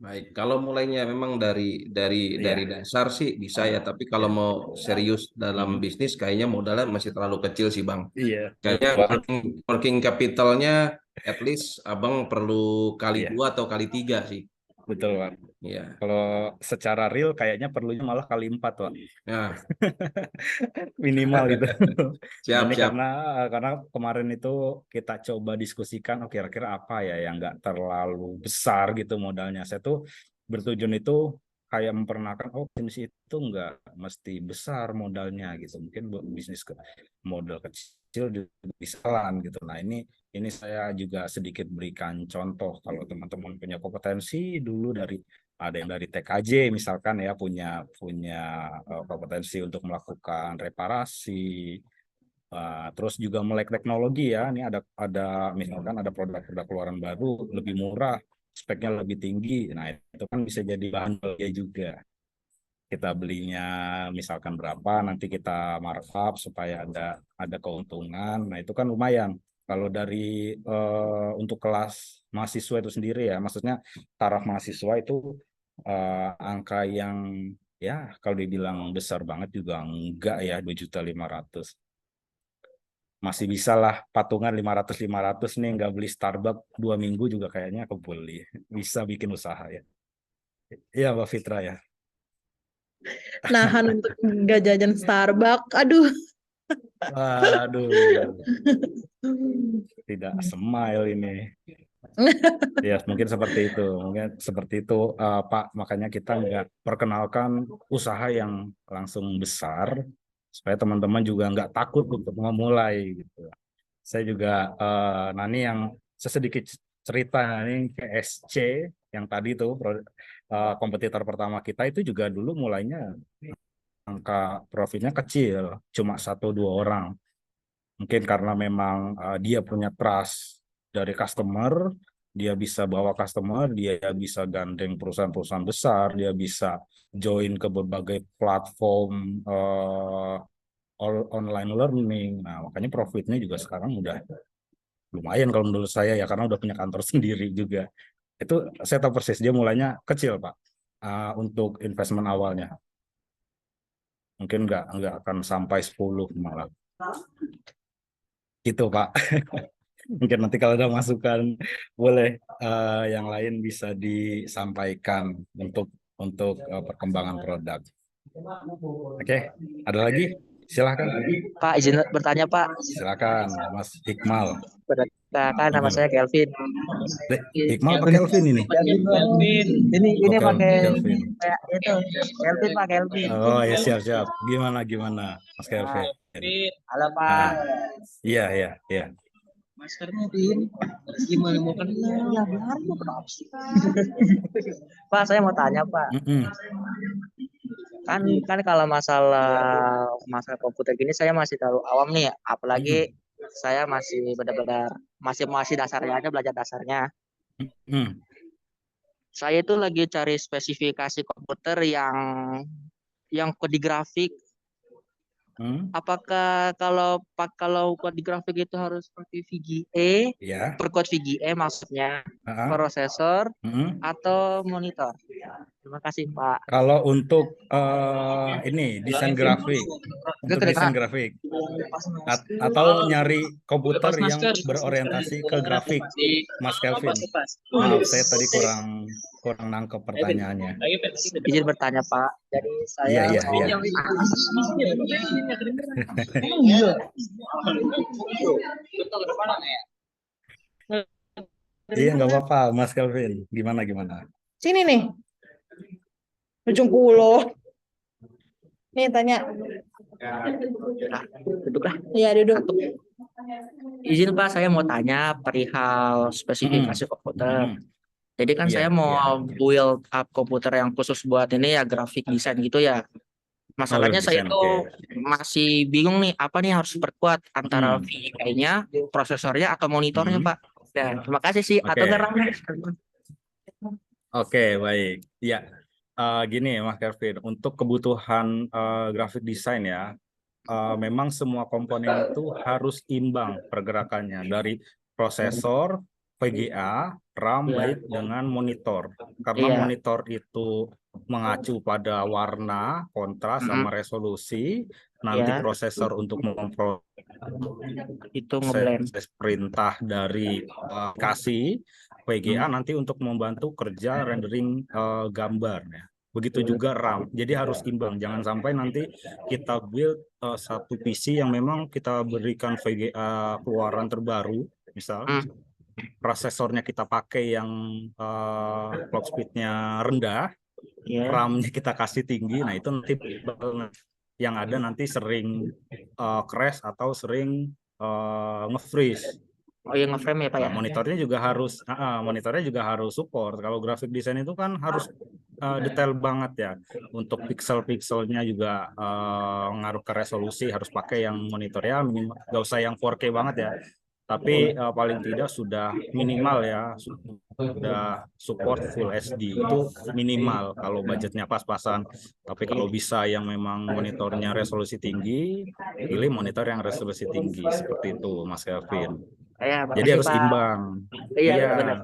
Baik, kalau mulainya memang dari Iya. dasar sih bisa ya, tapi kalau Iya. mau serius dalam Hmm. bisnis kayaknya modalnya masih terlalu kecil sih, Bang. Iya, Kayaknya betul banget. working capitalnya at least Abang perlu kali Iya, 2 atau kali 3 sih. betul Pak. Iya. Kalau secara real kayaknya perlunya malah kali 4 Pak. Nah, Minimal gitu. Nah, siap ini siap. karena kemarin itu kita coba diskusikan, oh kira-kira apa ya yang nggak terlalu besar gitu modalnya. Saya tuh bertujuan itu kayak memperkenalkan, oh bisnis itu nggak mesti besar modalnya gitu. Mungkin buat bisnis modal kecil juga bisa jalan gitu. Nah, ini saya juga sedikit berikan contoh kalau teman-teman punya kompetensi dulu ada yang dari TKJ misalkan ya punya punya kompetensi untuk melakukan reparasi. Terus juga melek teknologi ya. Ini ada misalkan ada produk-produk keluaran baru lebih murah. speknya lebih tinggi. Nah, itu kan bisa jadi bahan belanja juga. Kita belinya misalkan berapa, nanti kita markup supaya ada keuntungan. Nah, itu kan lumayan. Kalau dari untuk kelas mahasiswa itu sendiri ya, maksudnya taraf mahasiswa itu angka yang ya kalau dibilang besar banget juga enggak ya, 2.500.000. Masih bisa lah patungan 500 nih, nggak beli Starbucks 2 minggu juga kayaknya kebeli. Bisa bikin usaha ya. Iya Mbak Fitra ya. Nahan untuk nggak jajan Starbucks. Aduh. Waduh, tidak smile ini. Ya, mungkin seperti itu Pak. Makanya kita nggak perkenalkan usaha yang langsung besar, supaya teman-teman juga nggak takut untuk memulai gitu. Saya juga, Nani yang sedikit cerita nih, PSC yang tadi tuh kompetitor pertama kita itu juga dulu mulainya angka profitnya kecil, cuma 1-2 orang. Mungkin karena memang dia punya trust dari customer, dia bisa bawa customer, dia bisa gandeng perusahaan-perusahaan besar, dia bisa join ke berbagai platform online learning. Nah, makanya profitnya juga sekarang udah lumayan kalau menurut saya ya, karena udah punya kantor sendiri juga. Itu saya tahu persis, dia mulainya kecil Pak, untuk investment awalnya. Mungkin nggak akan sampai 10 malah. Gitu Pak. Mungkin nanti kalau ada masukan boleh yang lain bisa disampaikan untuk perkembangan produk. Oke, ada lagi? Silakan. Pak, izin bertanya Pak. Silakan Mas Hikmal. Perkenalkan, nama saya Kelvin. Hikmal pakai Kelvin ini. Kelvin. Ini Oke, pakai Kelvin. kayak itu. Kelvin Pak, Kelvin. Oh ya, siap. Gimana Mas Kelvin? Halo Pak. Ah, iya. Mas Kelvin, gimana mau kenal? Ya baru kenapa sih? Pak, saya mau tanya Pak. Mm-mm. Kan kalau masalah komputer gini saya masih terlalu awam nih, apalagi saya masih benar-benar masih dasarnya aja, belajar dasarnya. Mm. Saya itu lagi cari spesifikasi komputer yang kode grafik. Mm. Apakah kalau kode grafik itu harus pakai VGA, Ya. perkode VGA maksudnya, Ah. prosesor Mm. atau monitor? Terima kasih Pak. Kalau untuk ini desain grafik, atau nyari komputer yang berorientasi ke grafik, Mas Kelvin. Maaf, saya tadi kurang nangkep pertanyaannya. Izin bertanya Pak. Jadi saya Iya. Iya, nggak apa-apa, Mas Kelvin. Gimana? Sini nih. Ujung Pulau. Nih tanya. Duduklah. Iya duduk. Izin Pak, saya mau tanya perihal spesifikasi komputer. Jadi kan Iya, saya mau build up komputer yang khusus buat ini ya, grafik desain gitu ya. Masalahnya saya desain, tuh masih bingung nih, apa nih harus perkuat antara Hmm. VGA-nya, prosesornya atau monitornya Pak. Dan terima kasih sih. Oke. Atau ngerang. Oke, baik. Ya, gini Mas Kelvin, untuk kebutuhan grafik desain ya, memang semua komponen itu harus imbang pergerakannya dari prosesor, VGA, RAM, Iya. baik dengan monitor. Karena Iya. monitor itu mengacu pada warna, kontras, sama resolusi. Nanti Iya. prosesor untuk memproses Itu ngeblend. perintah dari aplikasi, VGA nanti untuk membantu kerja rendering gambar ya. Begitu juga RAM. Jadi harus imbang. Jangan sampai nanti kita build satu PC yang memang kita berikan VGA keluaran terbaru, misal prosesornya kita pakai yang clock speed-nya rendah, RAM-nya kita kasih tinggi. Nah, itu nanti yang ada nanti sering crash atau sering nge-freeze. Oh iya, nge-frame ya Pak ya. Monitornya juga harus support. Kalau grafik desain itu kan harus detail banget ya. Untuk pixel-pixelnya juga ngaruh ke resolusi, harus pakai yang monitornya minimal, nggak usah yang 4K banget ya. Tapi paling tidak sudah minimal ya, sudah support Full HD itu minimal kalau budgetnya pas-pasan. Tapi kalau bisa yang memang monitornya resolusi tinggi, pilih monitor yang resolusi tinggi seperti itu, Mas Kelvin. Ya, Jadi makasih harus Pak. imbang. Iya, Iya, benar.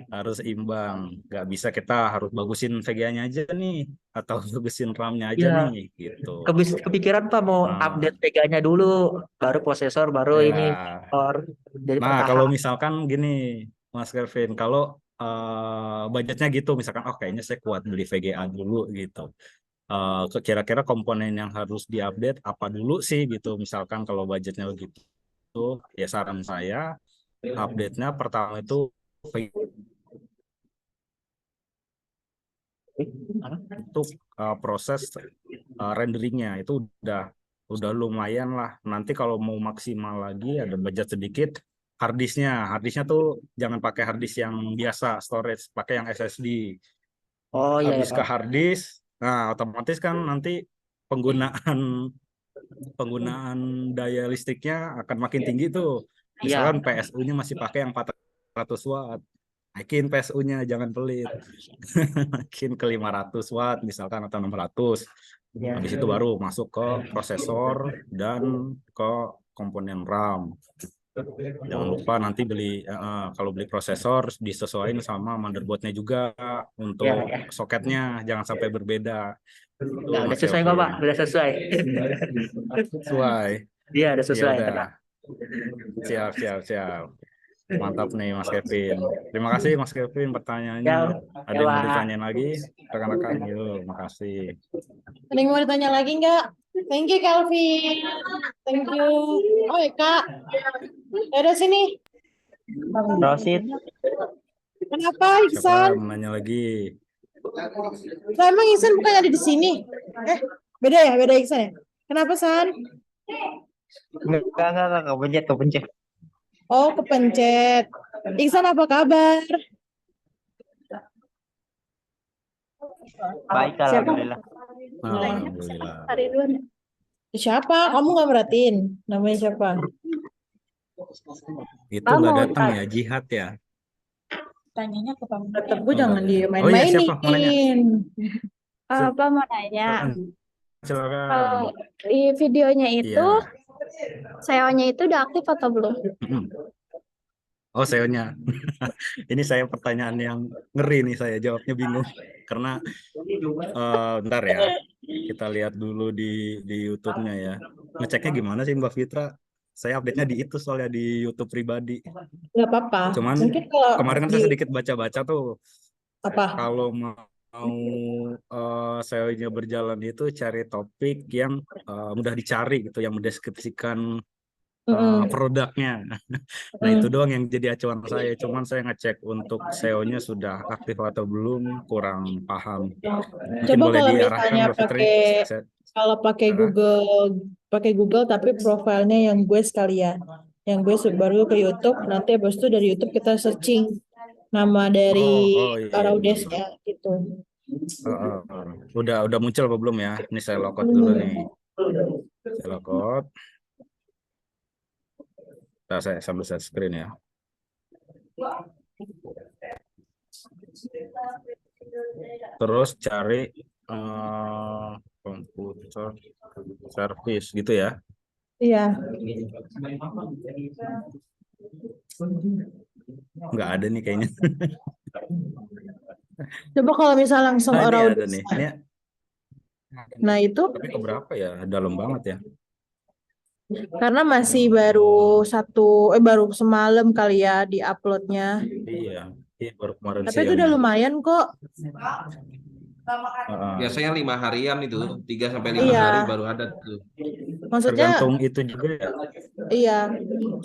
harus imbang. Nggak bisa kita harus bagusin VGA-nya aja nih, atau bagusin RAM-nya aja Iya, nih, gitu. kepikiran Pak mau Nah, update Vega-nya dulu, baru prosesor, baru ini ya. or jadi Nah, kalau bertahap. misalkan gini, Mas Kelvin, kalau budgetnya gitu, misalkan, oh kayaknya saya kuat beli VGA dulu gitu. Kira-kira komponen yang harus diupdate apa dulu sih gitu. Misalkan kalau budgetnya begitu, ya saran saya update-nya pertama itu untuk proses renderingnya itu udah lumayan lah. Nanti kalau mau maksimal lagi ada budget sedikit, harddisknya tuh jangan pakai harddisk yang biasa storage, pakai yang SSD. Oh iya ya Habis ke Pak. harddisk, nah otomatis kan nanti penggunaan penggunaan daya listriknya akan makin tinggi tuh. Misalkan Iya, PSU-nya masih pakai yang 400 watt, naikin PSU-nya, jangan pelit. Naikin ke 500 watt misalkan atau 600. iya. Habis itu baru masuk ke prosesor dan ke komponen RAM. Jangan lupa nanti kalau beli prosesor disesuaikan sama motherboardnya juga Iya, untuk ya. soketnya, jangan sampai berbeda. Ya, Tuh udah Mas sesuai kok Pak, Kelvin. udah sesuai. Sesuai. Iya, udah Ya sesuai. udah. Tenang. Siap, siap, siap. Mantap nih Mas Kevin. Terima kasih Mas Kevin pertanyaannya. Ya, Ada ya yang mau Pak. ditanyain lagi? Rekan-rekan, yuk, makasih. Ada yang mau ditanya lagi nggak? Thank you, Calvin. Thank you. Oh, Kak. Ada sini. Proceed. Kenapa, Siapa Iksan? yang mau nanya lagi? Lah, emang Iksan bukan ada di sini? Beda ya? Beda Iksan ya? Kenapa, San? Enggak, kepencet. Oh, kepencet. Iksan, apa kabar? Baik, Siapa? alhamdulillah. Alhamdulillah. Siapa? Kamu nggak merhatiin? Namanya siapa? Itu nggak datang ya, jihad ya? Tanyanya ke Pak Tetep Oh, gue jangan enggak ya. Oh iya, siapa mau nanya? dimain-mainin. Apa mau nanya? Silakan. Silakan. Kalau di videonya itu, Iya. SEO-nya itu udah aktif atau belum? Oh, SEO-nya. Ini saya pertanyaan yang ngeri nih, saya jawabnya bingung. Karena bentar ya, kita lihat dulu di YouTube-nya ya. Ngeceknya gimana sih Mbak Fitra? Saya update-nya di itu soalnya di YouTube pribadi. Nggak apa-apa. Cuman Mungkin kalau kemarin kan di saya sedikit baca-baca tuh, apa? kalau mau SEO-nya berjalan itu cari topik yang mudah dicari gitu, yang mendeskripsikan Mm-mm. produknya. Nah, itu Mm. doang yang jadi acuan saya. Cuman saya ngecek untuk SEO-nya sudah aktif atau belum, kurang paham. Mungkin Coba boleh kalau diarahkan, misalnya Mbak Fitri. kalau pakai Google tapi profilnya yang gue sekalian, yang gue baru ke YouTube, nanti habis itu dari YouTube kita searching nama dari Oh iya, iya benar-benar. Raudesnya gitu. Udah muncul apa belum ya? Ini saya logout dulu nih. Saya logout. Nah, saya sambil share screen ya. Terus cari komputer service gitu ya. Iya. Nggak ada nih kayaknya. Coba kalau misalnya langsung Nah, ini ada Raudes. nih. Ini, Nah itu tapi keberapa ya? Dalam banget ya. karena masih baru semalam kali ya di uploadnya. Iya, baru kemarin Tapi itu siang. udah lumayan kok. Biasanya 5 harian itu, 3 sampai 5 Iya. hari baru ada tuh. Maksudnya Tergantung itu juga ya, iya,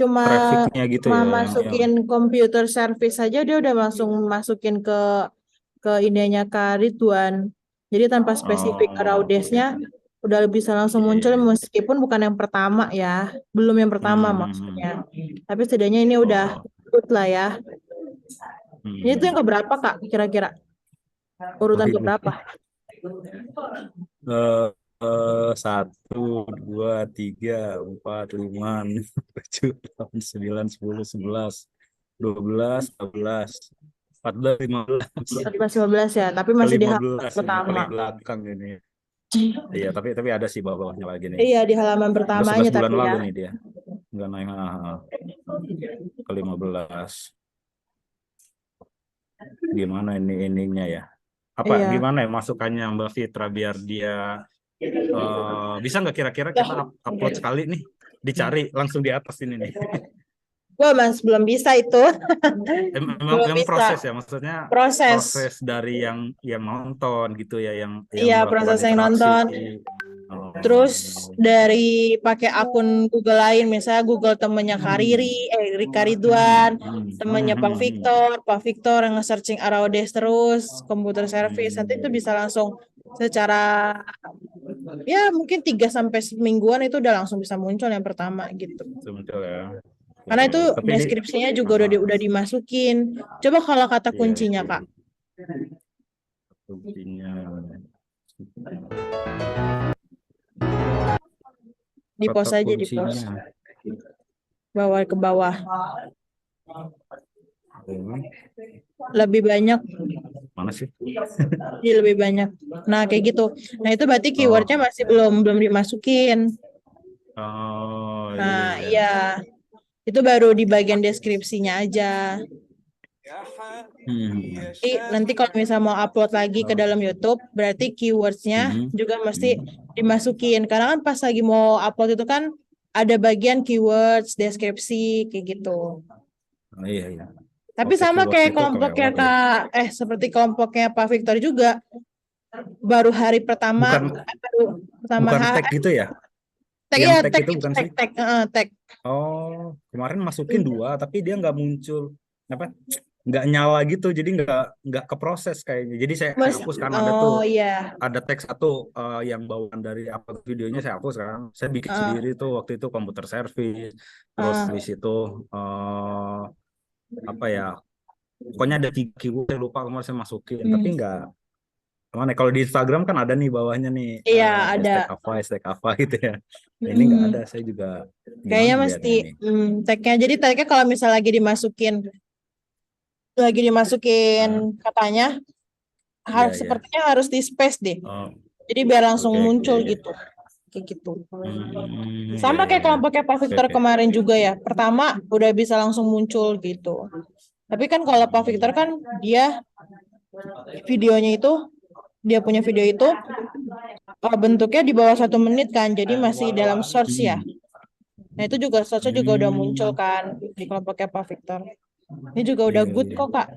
cuma trafficnya gitu ya. masukin computer service saja dia udah langsung masukin ke ininya Kak Ridwan. Jadi tanpa spesifik Raudesnya udah bisa langsung muncul Iya. meskipun bukan yang pertama ya, belum yang pertama maksudnya. Tapi setidaknya ini udah good lah ya. Ini tuh yang keberapa Kak kira-kira? Urutan Waduh. keberapa? 1, 2, 3, 4, 5, 6, 7, 8, 9, 10, 11, 12, 13, 14, 15, 14-15 ya, tapi masih di halaman 15 ini pertama. paling belakang ini. Iya, tapi ada sih bawah-bawahnya lagi nih. Iya, di halaman Udah pertamanya 11 bulan tapi ya. lalu nih dia. Nggak naik ke 15. Gimana ini ininya ya? Apa Iya. gimana ya masukannya Mbak Fitra biar dia bisa nggak kira-kira kita upload sekali nih dicari langsung di atas ini nih. Gua masih belum bisa itu. Belum Memang bisa. proses ya, maksudnya Proses. proses dari yang nonton gitu ya, yang Iya, melakukan proses yang interaksi. nonton. Oh. Terus dari pakai akun Google lain, misalnya Google temennya Rika Ridwan, temennya Pak Victor yang nge-searching Araudes terus, komputer service, nanti itu bisa langsung secara ya mungkin 3 sampai semingguan itu udah langsung bisa muncul yang pertama gitu. Betul ya. Karena itu Tapi deskripsinya juga udah dimasukin. Coba kalau kata Iya, kuncinya, iya. Kak. Kuncinya Di pos kata aja di pos. kuncinya. Bawah ke bawah. Hmm, Lebih banyak. Mana sih? Jadi lebih banyak. Nah, kayak gitu. Nah, itu berarti keywordnya masih belum dimasukin. Oh, Nah, iya. iya. Itu baru di bagian deskripsinya aja. Jadi nanti kalau misalnya mau upload lagi ke dalam YouTube, berarti keywordsnya juga mesti dimasukin. Karena kan pas lagi mau upload itu kan ada bagian keywords, deskripsi, kayak gitu. Oh, iya, iya. Tapi Oke, sama keywords kayak itu kelompoknya kelewat ya. seperti kelompoknya Pak Victor juga. Baru hari pertama, Bukan tag gitu ya? tag Yang ya, tag itu bukan sih? tag. Oh, kemarin masukin 2, tapi dia nggak muncul, apa? Nggak nyala gitu, jadi nggak keproses kayaknya. Jadi saya hapus kan ada tuh, Iya. ada teks satu yang bawaan dari apa videonya saya hapus kan. Saya bikin sendiri tuh waktu itu komputer service, terus habis itu apa ya? Pokoknya ada 3 keyword saya lupa kemarin saya masukin, tapi nggak. Mana kalau di Instagram kan ada nih bawahnya nih Iya, ada. hashtag apa gitu ya. Nah, ini nggak ada, saya juga Kayaknya gimana mesti lihatnya ini. tagnya. Jadi tagnya kalau misalnya lagi dimasukin katanya, Iya, iya. sepertinya harus di space deh. Oh, Jadi biar langsung oke, muncul oke. gitu. Kayak gitu. Iya, Sama iya, kayak iya. kelompoknya Pak Victor Oke. kemarin juga ya. Pertama udah bisa langsung muncul gitu. Tapi kan kalau Pak Victor kan dia punya video itu bentuknya di bawah 1 menit kan. Jadi masih dalam source ya. Nah itu juga source-nya juga udah muncul kan di kelompoknya Pak Victor. Ini juga udah Iya, good iya. kok, Kak.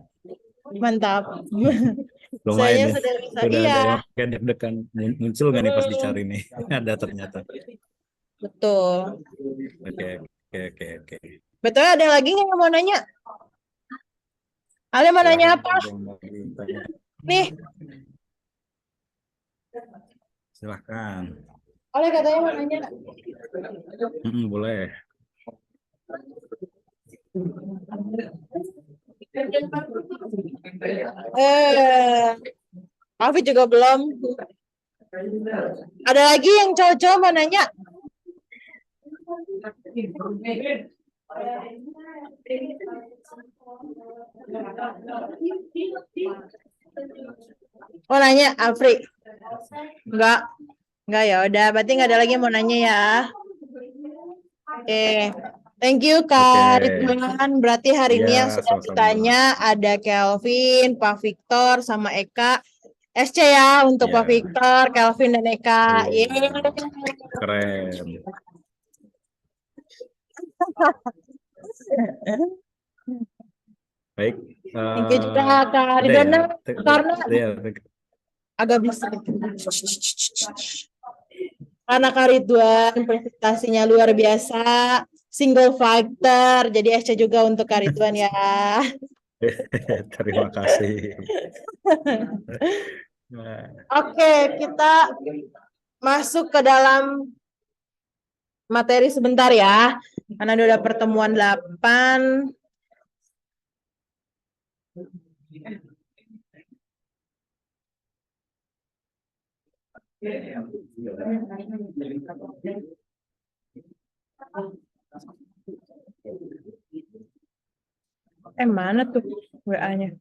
Mantap. Lumayan Saya ya. sudah bisa. Udah Iya. ada yang deg-degan muncul nggak nih pas dicari nih? Ada ternyata. Betul. Oke. Betul, ada lagi nggak yang mau nanya? Ale mau nanya apa? Nih, Silahkan. Ale katanya mau nanya. Boleh. Alfi juga belum. Ada lagi yang cowok-cowok mau nanya? Mau nanya, Alfri? Enggak ya. Udah, berarti nggak ada lagi yang mau nanya ya. Oke. Thank you Kak Ridwan. Berarti hari ini yang sudah ditanya ada Kelvin, Pak Victor, sama Eka. SC ya untuk Pak Victor, Kelvin, dan Eka. Keren. Baik. Thank you juga Kak Ridwan. Karena agak bisa. Karena Kak Ridwan presentasinya luar biasa, single fighter, jadi SC juga untuk Kak Ridwan ya. Terima kasih. Oke, kita masuk ke dalam materi sebentar ya, karena udah pertemuan 8. Mana tuh WA-nya?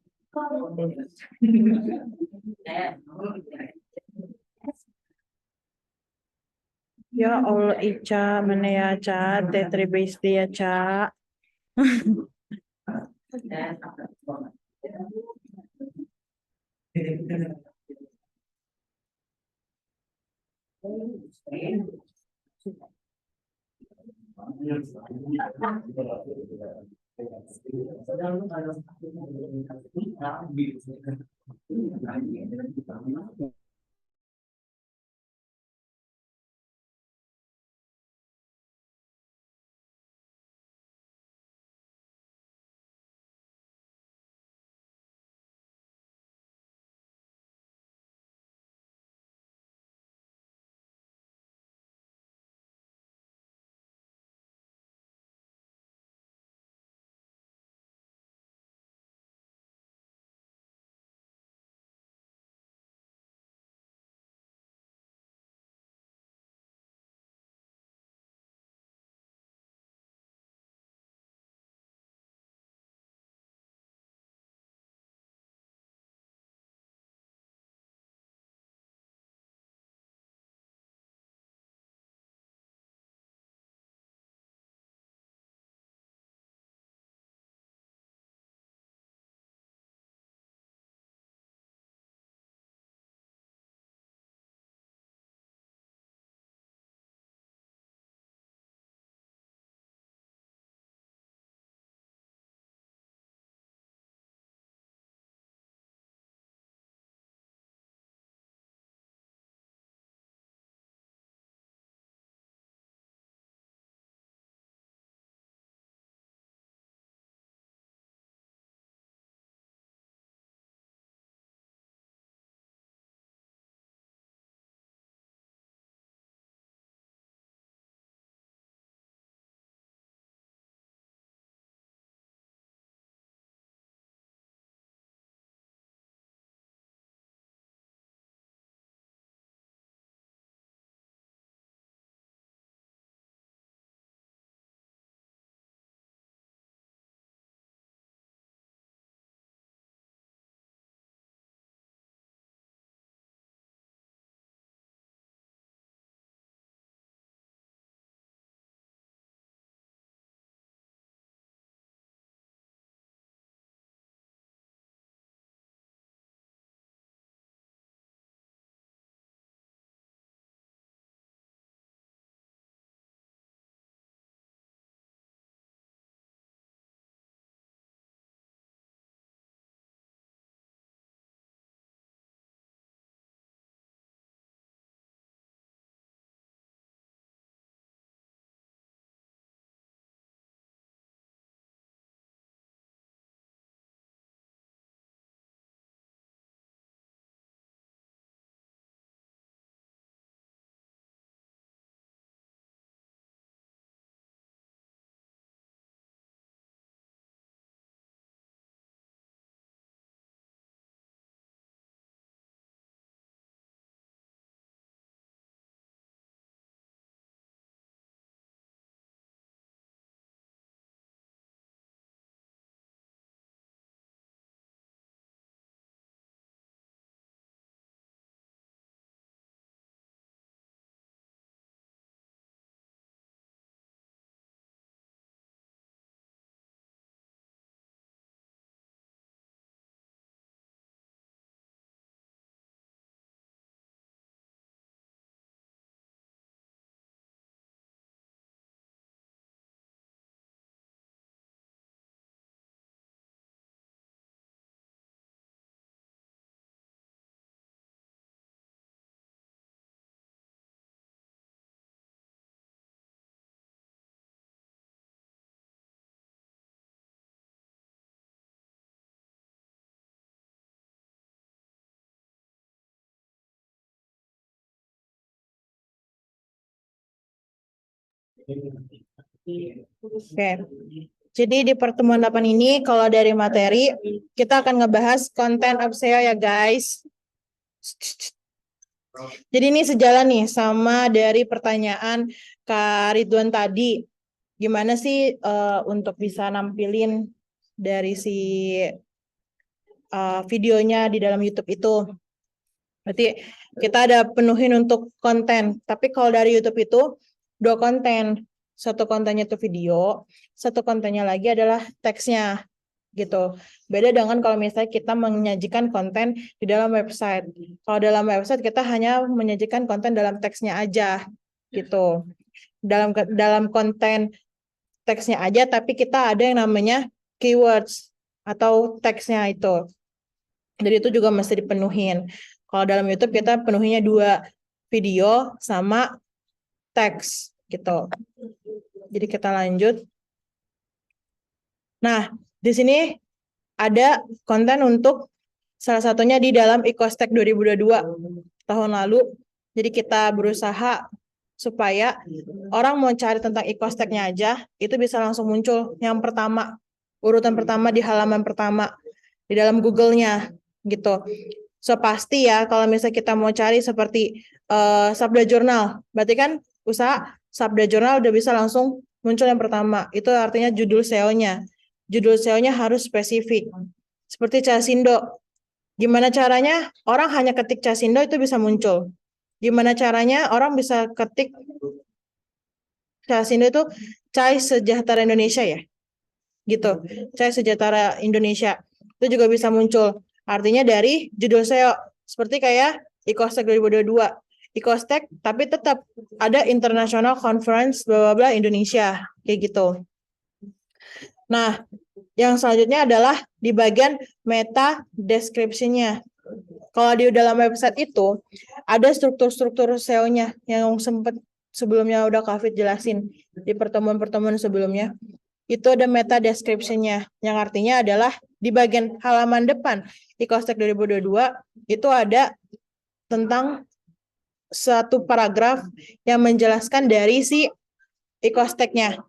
Ya Allah, Ica, mana ya, Ca? Tetri Besti ya, Ca. Oke. Jadi di pertemuan 8 ini kalau dari materi kita akan ngebahas konten SEO ya guys. Jadi ini sejalan nih sama dari pertanyaan Kak Ridwan tadi. Gimana sih untuk bisa nampilin dari si videonya di dalam YouTube itu. Berarti kita ada penuhin untuk konten. Tapi kalau dari YouTube itu 2 konten. Satu kontennya itu video, satu kontennya lagi adalah teksnya gitu. Beda dengan kalau misalnya kita menyajikan konten di dalam website. Kalau dalam website kita hanya menyajikan konten dalam teksnya aja gitu. Dalam konten teksnya aja, tapi kita ada yang namanya keywords atau teksnya itu. Jadi itu juga mesti dipenuhin. Kalau dalam YouTube kita penuhinya 2, video sama teks gitu. Jadi kita lanjut. Nah, di sini ada konten untuk salah satunya di dalam Ecostek 2022 tahun lalu. Jadi kita berusaha supaya orang mau cari tentang Ecostek-nya aja, itu bisa langsung muncul yang pertama, urutan pertama di halaman pertama di dalam Google-nya gitu. So pasti ya kalau misalnya kita mau cari seperti Sabda Jurnal, berarti kan usaha Sabda Jurnal udah bisa langsung muncul yang pertama. Itu artinya judul SEO-nya. Judul SEO-nya harus spesifik. Seperti Casindo. Gimana caranya orang hanya ketik Casindo itu bisa muncul? Gimana caranya orang bisa ketik Casindo itu Cai Sejahtera Indonesia ya? Gitu. Cai Sejahtera Indonesia. Itu juga bisa muncul. Artinya dari judul SEO. Seperti kayak Ecostek 2022. Ecostek tapi tetap ada International Conference bla bla bla Indonesia kayak gitu. Nah, yang selanjutnya adalah di bagian meta description-nya. Kalau di dalam website itu ada struktur-struktur SEO-nya yang sempat sebelumnya udah Kak Fit jelasin di pertemuan-pertemuan sebelumnya. Itu ada meta description-nya yang artinya adalah di bagian halaman depan Ecostek 2022 itu ada tentang satu paragraf yang menjelaskan dari si Ecostek-nya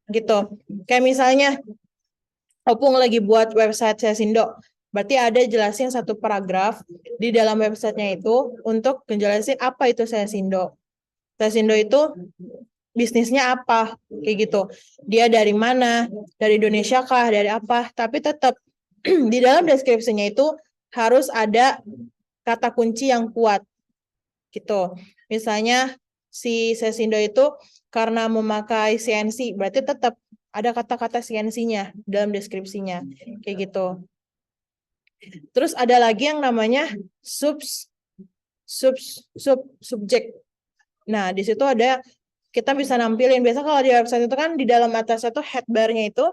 gitu. Kayak misalnya Opung lagi buat website Casindo, berarti ada jelasin satu paragraf di dalam websitenya itu untuk menjelasin apa itu Casindo. Casindo itu bisnisnya apa, kayak gitu. Dia dari mana, dari Indonesia kah, dari apa, tapi tetap di dalam deskripsinya itu harus ada kata kunci yang kuat, gitu. Misalnya si Casindo itu karena memakai CNC, berarti tetap ada kata-kata CNC-nya dalam deskripsinya, kayak gitu. Terus ada lagi yang namanya subjek. Nah, di situ ada kita bisa nampilin. Biasa kalau di website itu kan di dalam atasnya tuh headbar-nya itu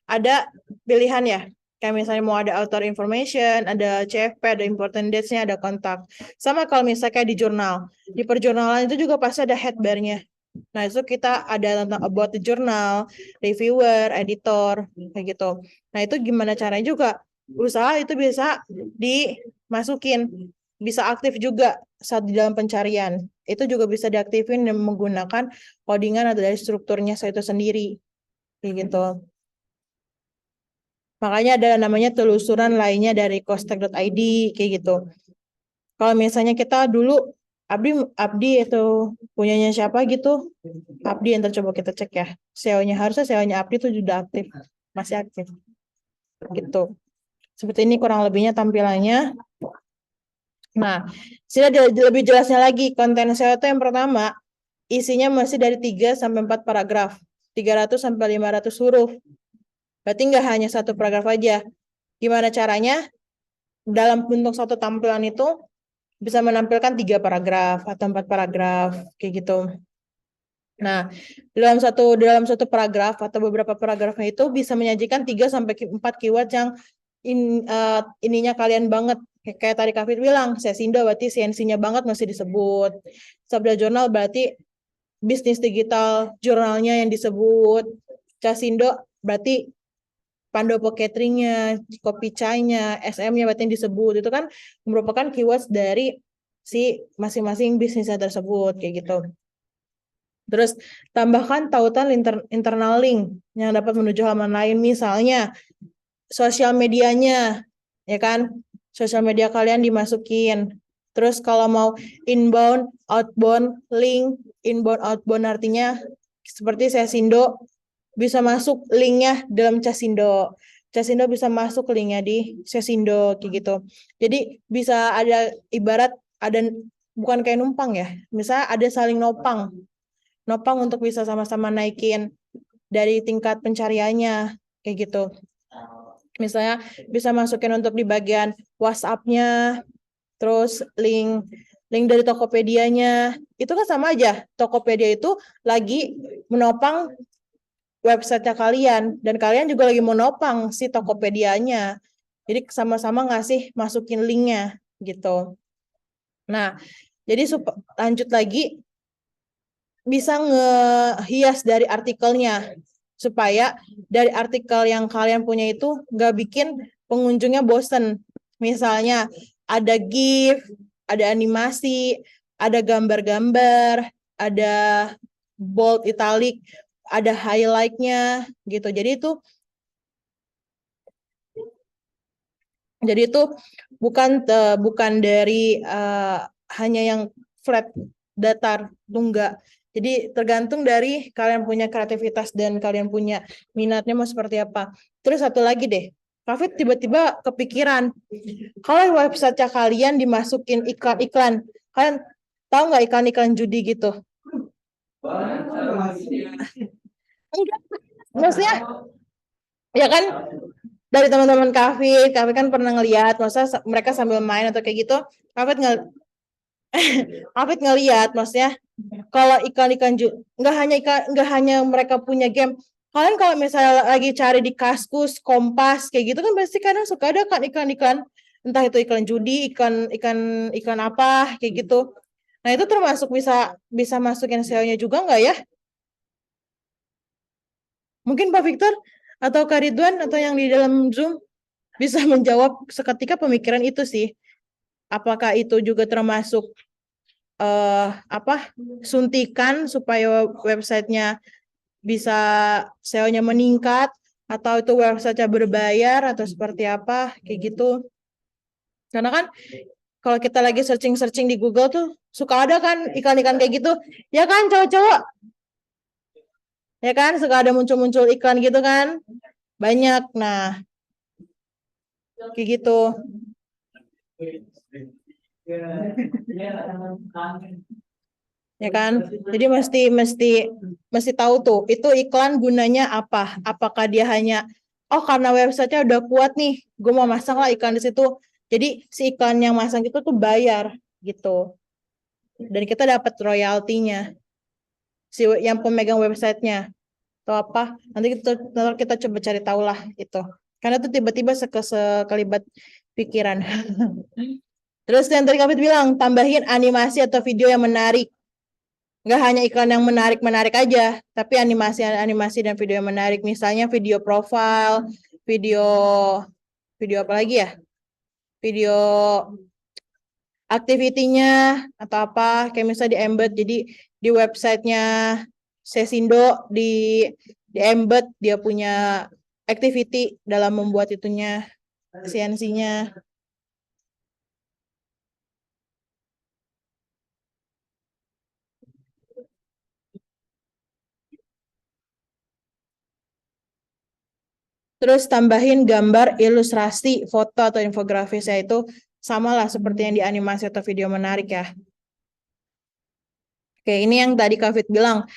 ada pilihan ya. Kayak misalnya mau ada author information, ada CFP, ada important dates-nya, ada kontak. Sama kalau misalnya kayak di jurnal. Di perjurnalan itu juga pasti ada headbar-nya. Nah, itu kita ada tentang about the journal, reviewer, editor, kayak gitu. Nah, itu gimana caranya juga? Usaha itu bisa dimasukin, bisa aktif juga saat di dalam pencarian. Itu juga bisa diaktifin dan menggunakan codingan atau dari strukturnya saya itu sendiri. Kayak gitu. Makanya ada namanya telusuran lainnya dari kostek.id kayak gitu. Kalau misalnya kita dulu Abdi itu punyanya siapa gitu? Abdi yang coba kita cek ya. SEO-nya harusnya SEO-nya Abdi itu sudah aktif, masih aktif. Gitu. Seperti ini kurang lebihnya tampilannya. Nah, sini ada lebih jelasnya lagi. Konten SEO itu yang pertama isinya masih dari 3 sampai 4 paragraf. 300 sampai 500 huruf. Berarti nggak hanya satu paragraf aja. Gimana caranya? Dalam bentuk satu tampilan itu bisa menampilkan 3 paragraf atau 4 paragraf kayak gitu. Nah, dalam satu paragraf atau beberapa paragrafnya itu bisa menyajikan 3 sampai 4 keyword yang ininya kalian banget. Kayak tadi Kak Fit bilang, Casindo berarti CNC-nya banget masih disebut. Sabda Jurnal berarti bisnis digital jurnalnya yang disebut. Casindo berarti Pandopo Catering-nya, Kopi Chai-nya, SM-nya berarti yang disebut. Itu kan merupakan keywords dari si masing-masing bisnisnya tersebut, kayak gitu. Terus tambahkan tautan internal link yang dapat menuju halaman lain, misalnya sosial medianya, ya kan? Sosial media kalian dimasukin. Terus kalau mau inbound, outbound link, inbound, outbound artinya seperti Casindo bisa masuk linknya dalam Casindo. Sesindo bisa masuk linknya di Sesindo kayak gitu. Jadi bisa ada ibarat ada bukan kayak numpang ya. Misalnya ada saling nopang untuk bisa sama-sama naikin dari tingkat pencariannya kayak gitu. Misalnya bisa masukin untuk di bagian WhatsApp-nya, terus link dari Tokopedia-nya. Itu kan sama aja. Tokopedia itu lagi menopang website kalian dan kalian juga lagi menopang si Tokopedia-nya. Jadi sama-sama ngasih masukin linknya gitu. Nah, jadi lanjut lagi bisa ngehias dari artikelnya supaya dari artikel yang kalian punya itu nggak bikin pengunjungnya bosen. Misalnya ada GIF, ada animasi, ada gambar-gambar, ada bold, italic, ada highlight-nya gitu. Jadi itu bukan dari hanya yang flat datar, enggak. Jadi tergantung dari kalian punya kreativitas dan kalian punya minatnya mau seperti apa. Terus satu lagi deh, Kafit tiba-tiba kepikiran, kalau website kalian dimasukin iklan-iklan, kalian tahu nggak iklan-iklan judi gitu? Enggak, maksudnya ya kan dari teman-teman Kafit kan pernah ngeliat, masa mereka sambil main atau kayak gitu, Kafit ngeliat, maksudnya kalau iklan-iklan nggak hanya mereka punya game. Kalian kalau misalnya lagi cari di Kaskus, Kompas kayak gitu kan pasti kadang suka ada kan iklan-iklan, entah itu iklan judi, iklan apa kayak gitu. Nah itu termasuk bisa masukin SEO-nya juga nggak ya? Mungkin Pak Victor atau Kak Ridwan atau yang di dalam Zoom bisa menjawab seketika pemikiran itu sih. Apakah itu juga termasuk suntikan supaya websitenya bisa SEO-nya meningkat atau itu website-nya berbayar atau seperti apa kayak gitu. Karena kan kalau kita lagi searching di Google tuh suka ada kan iklan-iklan kayak gitu. Ya kan cowok-cowok? Ya kan suka ada muncul-muncul iklan gitu kan? Banyak. Nah, kayak gitu. Ya kan? Jadi mesti tahu tuh itu iklan gunanya apa? Apakah dia hanya karena websitenya udah kuat nih, gue mau masang lah iklan di situ. Jadi si iklan yang masang itu tuh bayar gitu. Dan kita dapat royaltinya si yang pemegang websitenya atau apa? Nanti kita coba cari tahu lah itu. Karena tuh tiba-tiba sekelibat pikiran. Terus yang tadi Kavit bilang, tambahin animasi atau video yang menarik. Nggak hanya iklan yang menarik aja, tapi animasi dan video yang menarik. Misalnya video profile, video apa lagi ya? Video aktivitinya atau apa, kayak misalnya di embed. Jadi di websitenya Sesindo di embed dia punya activity dalam membuat itunya CNC-nya. Terus tambahin gambar, ilustrasi, foto atau infografis, yaitu sama lah seperti yang di animasi atau video menarik ya. Oke, ini yang tadi Kavit bilang,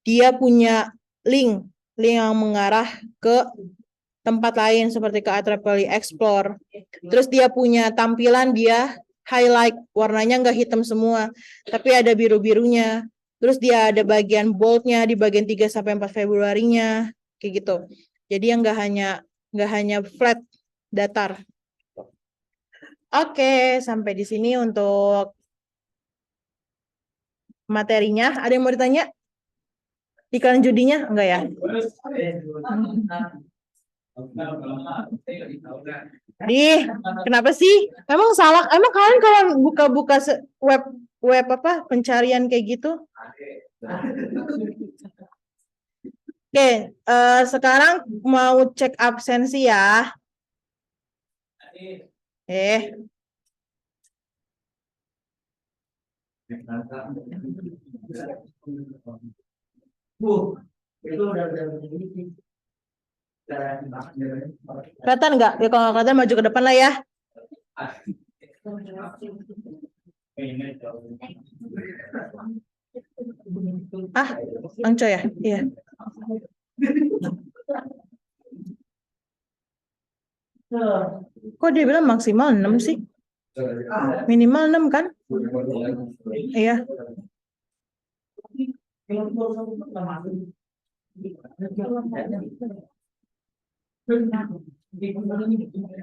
dia punya link yang mengarah ke tempat lain seperti ke IEEE Explore. Terus dia punya tampilan, dia highlight, warnanya nggak hitam semua, tapi ada biru-birunya. Terus dia ada bagian boldnya di bagian 3-4 Februarinya, kayak gitu. Jadi yang nggak hanya flat datar. Oke, sampai di sini untuk materinya. Ada yang mau ditanya? Iklan judinya? Enggak ya? Kenapa sih? Emang salah? Emang kalian kalau buka-buka web apa pencarian kayak gitu? Oke, sekarang mau cek absensi ya. Kelihatan nggak? Ya, kalau nggak kelihatan maju ke depan lah ya. Ah, Angco ya? Iya. Kok dia bilang maksimal 6 sih? Minimal 6 kan? Iya.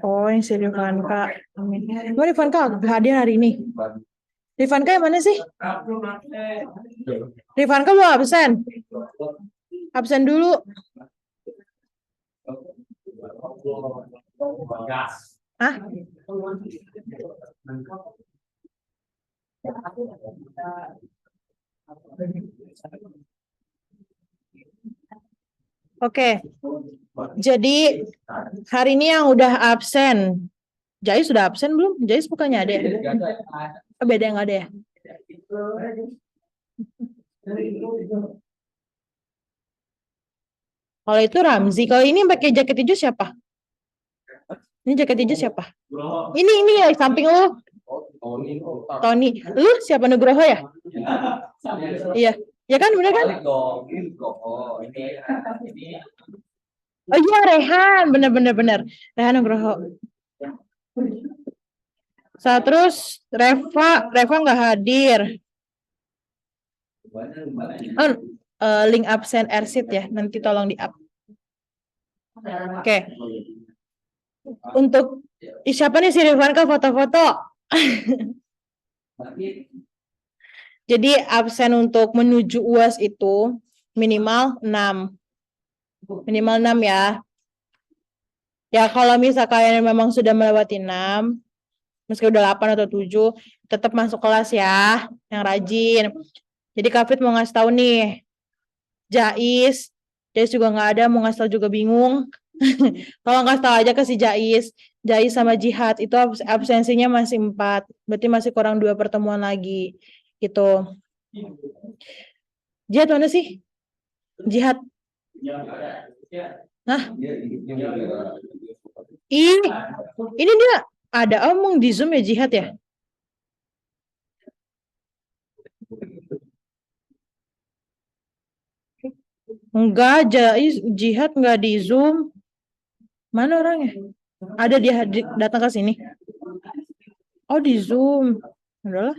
Oh, yang si Rifanka. Emang Rifanka hadir hari ini? Rifanka yang mana sih? Rifanka mau absen? Absen dulu. Hah? Oke. Jadi hari ini yang udah absen. Jais sudah absen belum? Jais bukannya ada ya? Oh, beda yang ada ya? Kalau itu Ramzi. Kalau ini yang pakai jaket hijau siapa? Ini jaket hijau siapa? Ini ya samping lu. Tony. Lu siapa, Nugroho ya? Iya. Ya kan, bener kan? Oh iya, Rehan. Bener. Rehan Nugroho. Terus Reva nggak hadir. Link absen Ersit ya, nanti tolong di up. Oke. Untuk siapa nih si Rifanka foto-foto? Jadi absen untuk menuju UAS itu minimal 6. Minimal 6 ya. Ya kalau misal kalian memang sudah melewati 6, meski udah 8 atau 7, tetap masuk kelas ya, yang rajin. Jadi Kak Fit mau ngasih tahu nih, Jais juga nggak ada, mau ngasih tahu juga bingung. Kalau ngasih tahu aja ke si Jais sama Jihad itu absensinya masih 4, berarti masih kurang 2 pertemuan lagi gitu. Jihad mana sih? Jihad? Hah? Ini dia ada omong di Zoom ya Jihad ya? Enggak, Jihad enggak di Zoom. Mana orangnya? Ada dia datang ke sini. Oh, di Zoom. Udahlah.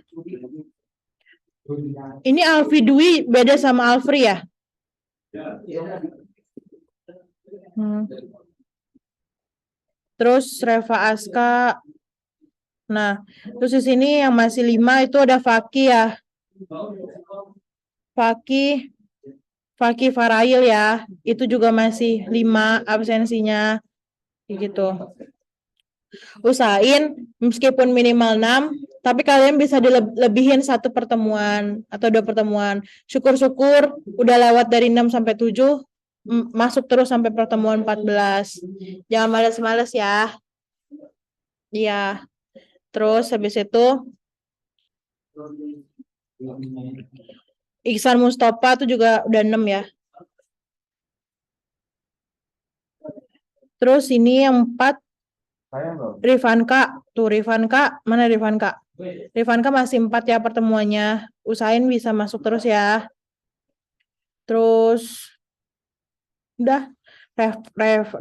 Ini Alfi Dwi beda sama Alfri ya? Terus Reva Aska. Nah, terus di sini yang masih 5 itu ada Faki ya. Faki Farail ya. Itu juga masih 5 absensinya. Gitu. Usahain meskipun minimal 6, tapi kalian bisa dilebihin 1 pertemuan atau 2 pertemuan. Syukur-syukur udah lewat dari 6 sampai 7, masuk terus sampai pertemuan 14. Jangan males-males ya. Iya. Terus habis itu Iksan Mustafa itu juga udah 6 ya. Terus ini yang 4 Rifanka. Tuh Rifanka, mana Rifanka? Rifanka masih 4 ya pertemuannya. Usahain bisa masuk terus ya. Terus udah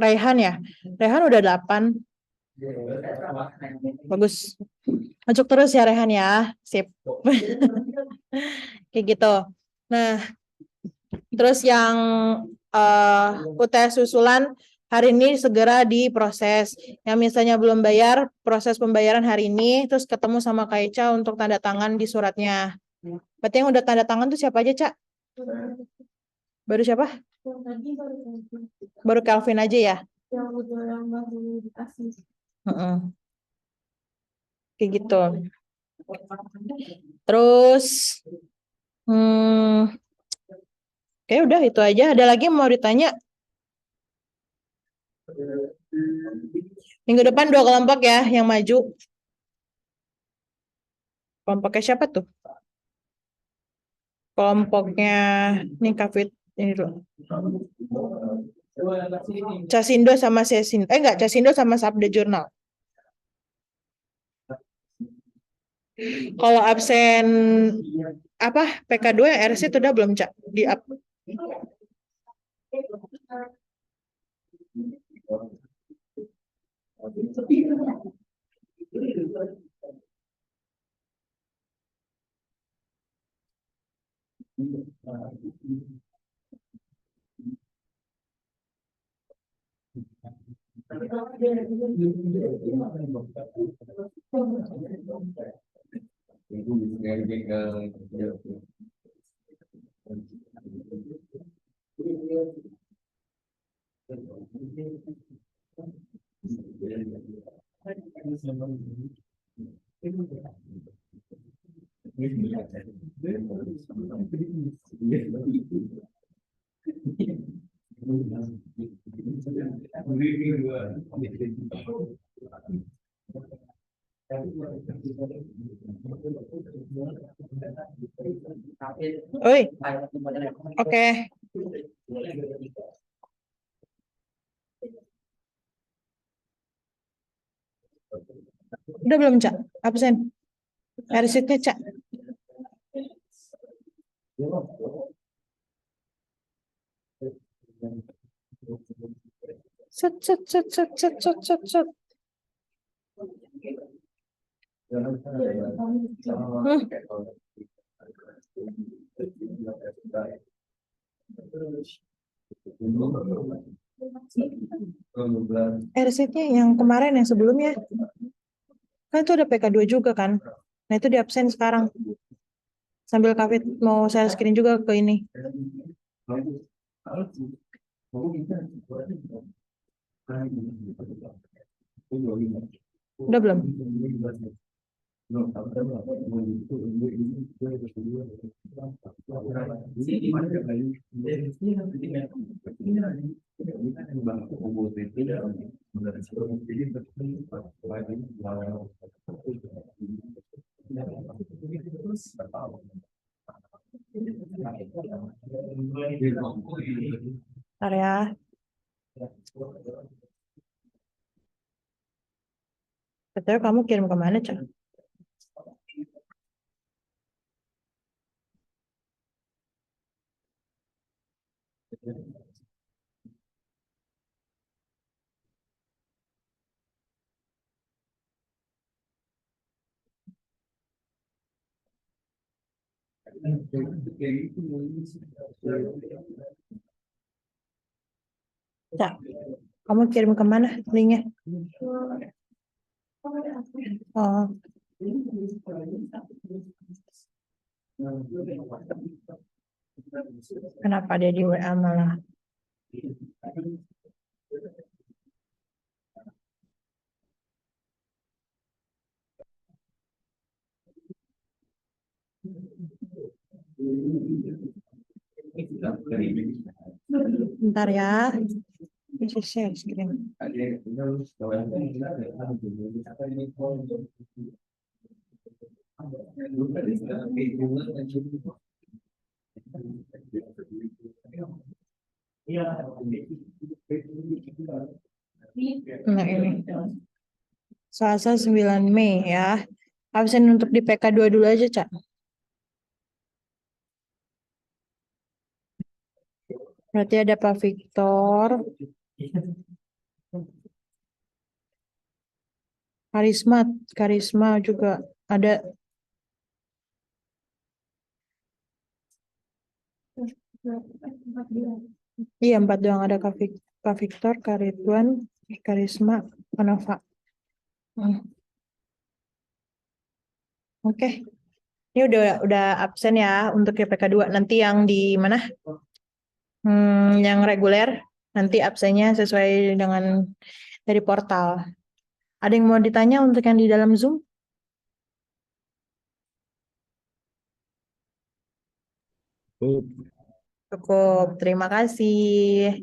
Rehan ya. Rehan udah 8. Bagus. Masuk terus ya Rehan ya. Sip. Kayak gitu. Nah, terus yang UTS susulan hari ini segera diproses. Yang misalnya belum bayar, proses pembayaran hari ini, terus ketemu sama Kak Eca untuk tanda tangan di suratnya. Berarti yang udah tanda tangan tuh siapa aja, Cak? Baru siapa? Baru Calvin aja ya? Kayak gitu. Terus, oke udah itu aja. Ada lagi yang mau ditanya? Minggu depan 2 kelompok ya yang maju. Kelompoknya siapa tuh? Kelompoknya ini Kak Fit ini dulu. Casindo sama Sesindo. Enggak, Casindo sama Sabda Jurnal. Kalau absen apa PK2 yang RC itu udah belum, Cak? Di up. Oi, oke. Udah belum, Cak? Absen. RC-nya, Cak. Set, set, set, set, set, set, set, set. RC-nya yang kemarin, yang sebelumnya. Kan itu ada PK2 juga kan. Nah itu di absen sekarang. Sambil Kak Fit mau saya screen juga ke ini. Udah belum? Bentar ya. Betul, kamu kirim kemana, Cak? Cak, kamu kirim kemana linknya? Oh. Kenapa dia di WA malah? Bentar ya. Bisa share screen. Nah ini. Selasa 9 Mei ya. Absen untuk di PK2 dulu aja, Cak. Berarti ada Pak Victor. Karisma juga ada. Iya, 4 doang, ada Kak Victor, Kak Ridwan, Karisma, Nova. Oke. Ini udah absen ya untuk YPK 2. Nanti yang di mana? Yang reguler nanti absennya sesuai dengan dari portal. Ada yang mau ditanya untuk yang di dalam Zoom? Cukup, terima kasih.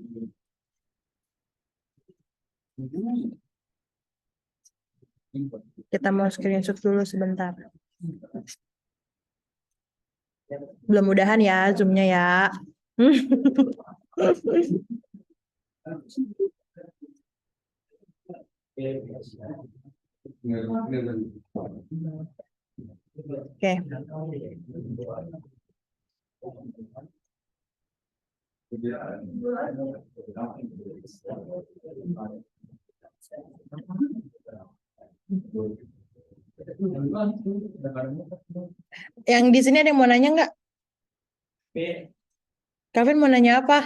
Kita mau screenshot dulu sebentar. Belum mudahan ya Zoom-nya ya. Oke. Yang di sini ada yang mau nanya nggak? Kevin mau nanya apa?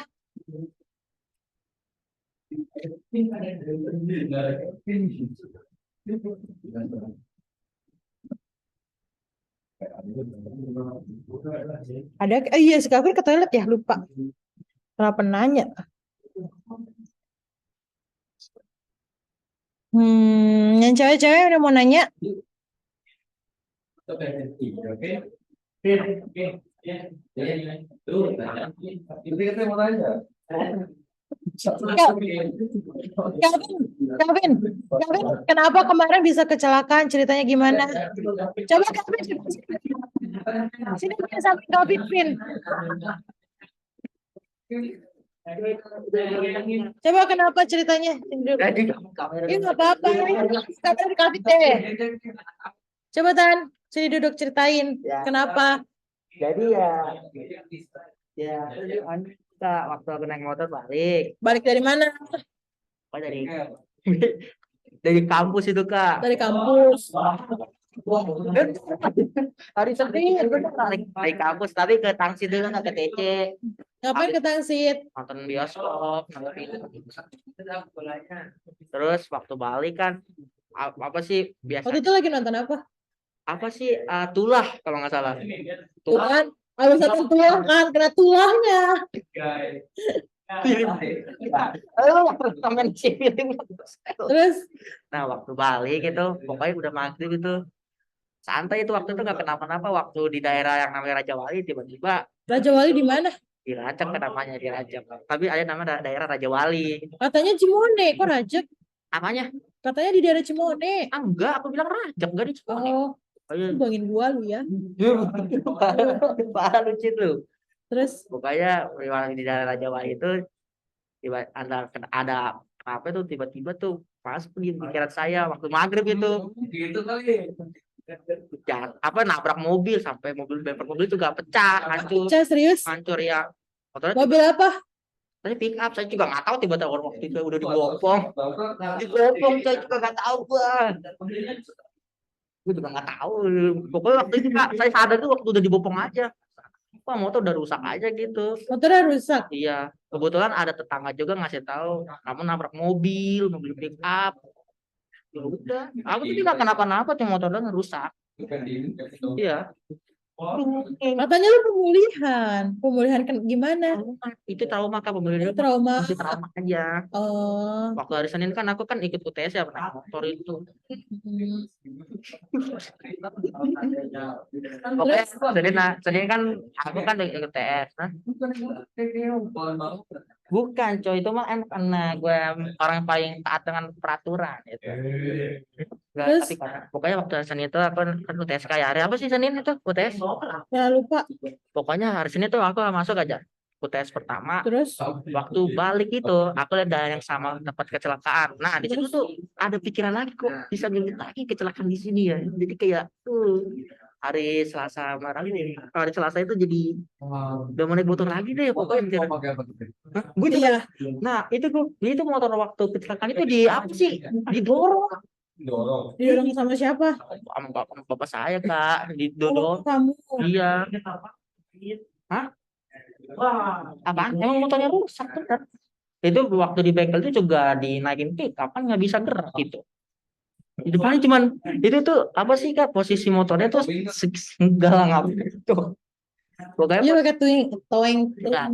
Ada? Iya, si Kevin ke toilet ya, lupa. Kenapa nanya? Yang cewek-cewek udah mau nanya? Kevin, kenapa kemarin bisa kecelakaan? Ceritanya gimana? Coba Kevin, sini Vin, sampai Kevin, Vin. Coba kenapa ceritanya? Ini nggak apa-apa. Kamera di Kevin deh. Coba Tan, sini duduk ceritain. Kenapa? Jadi kita waktu aku naik motor balik Balik dari mana? dari dari kampus itu Kak. Dari kampus. Hari Senin dari kampus tapi ke Tangsi dulu ke TC Ngapain ke Tangsit? nonton bioskop nonton film. Terus waktu balik kan apa sih Waktu biasa itu lagi nonton apa? sih tulah kalau nggak salah Tuhan, habis nonton tulang kan, kena tulangnya. film komen si film. Terus, Nah waktu balik itu pokoknya udah maghrib itu santai itu waktu itu nggak kenapa-napa waktu di daerah yang namanya Raja Wali tiba-tiba Raja Wali di mana? di Rajak kan namanya di Rajak tapi ada nama daerah Raja Wali Katanya Cimone, kok Rajak? apanya Katanya di daerah Cimone. enggak aku bilang Rajak enggak di Cimone. Oh, lu bangin gua lu ya. Parah lucu tuh Terus, pokoknya di daerah Raja Wali itu tiba ada apa tuh tiba-tiba tuh pas di pikiran saya waktu maghrib itu apa nabrak mobil sampai bumper mobil itu gak pecah hancur serius? ya motornya Mobil apa? tadi pick up saya juga nggak tahu tiba-tiba waktu itu udah digopong saya juga nggak tahu gue juga nggak tahu pokoknya waktu itu Kak, saya sadar tuh waktu udah dibopong aja wah motor udah rusak aja gitu Motornya rusak. iya kebetulan ada tetangga juga ngasih tahu kamu nabrak mobil pick up ya udah aku tuh nggak kenapa-napa cuma motornya rusak iya Katanya lu pemulihan gimana? itu trauma Kak pembelian Trauma. masih trauma aja Oh, waktu hari Senin kan aku kan ikut UTS ya naik motor itu pokoknya Senin kan aku kan ikut UTS nah bukan coy itu mah karena gue orang yang paling taat dengan peraturan gitu. Nggak, Terus? tapi pokoknya waktu hari Senin itu aku kan UTS kayak hari apa sih Senin itu UTS ya lupa. pokoknya hari Senin itu aku masuk aja UTS pertama Terus, waktu balik itu aku lihat daerah yang sama tempat kecelakaan nah di situ tuh ada pikiran lagi kok bisa nyebut lagi kecelakaan di sini ya jadi kayak hari Selasa kemarin ini hari Selasa itu jadi udah mau naik motor lagi deh pokoknya gue juga iya. nah itu motor waktu kecelakaan itu di apa sih didorong Didorong sama siapa? sama bapak saya Kak Oh, didorong kamu. iya hah apaan emang motornya rusak tuh kan itu waktu di bengkel itu juga dinaikin pick up kan nggak bisa gerak gitu di depannya cuman itu tuh apa sih Kak posisi motornya tuh segala ngap itu pokoknya Iya pakai towing, Nggak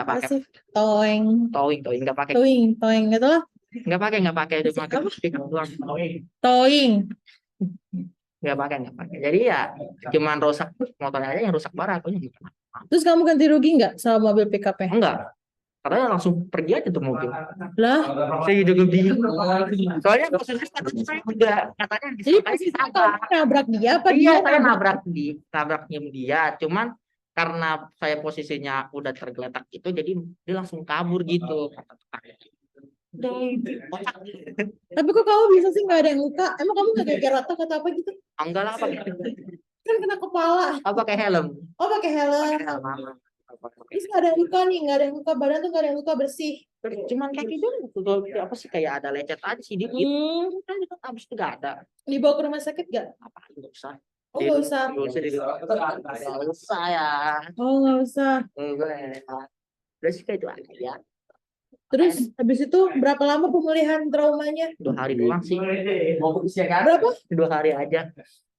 apa pakai. sih? Towing, towing nggak pakai gitu loh. nggak pakai itu pakai pick up doang Towing. nggak pakai jadi ya cuman rusak motornya aja yang rusak parah aku Terus kamu ganti rugi nggak sama mobil pick-up-nya? enggak katanya langsung pergi aja tuh mobil Lah, saya juga bingung soalnya posisi saya juga katanya jadi disangka posisi disangka. kamu nabrak dia apa Iya dia saya nabrak? nabraknya dia cuman karena saya posisinya udah tergeletak itu jadi dia langsung kabur gitu Kocak. Tapi kok kamu bisa sih nggak ada yang luka? Emang kamu nggak geger otak atau apa gitu? Enggak lah, pakai Kan kena kepala. pakai helm. Oh pakai helm. Helm aman. Terus nggak ada yang luka nih, nggak ada yang luka badan tuh nggak ada yang luka bersih. Cuman kaki doang, apa sih kayak ada lecet aja sih dikit. Kan itu abis itu nggak ada. Dibawa ke rumah sakit nggak? Apa nggak usah. Oh nggak usah. Nggak usah ya. Oh nggak usah. Udah sih kayak itu aja ya. Terus habis itu berapa lama pemulihan traumanya? 2 hari doang sih. Berapa? 2 hari aja.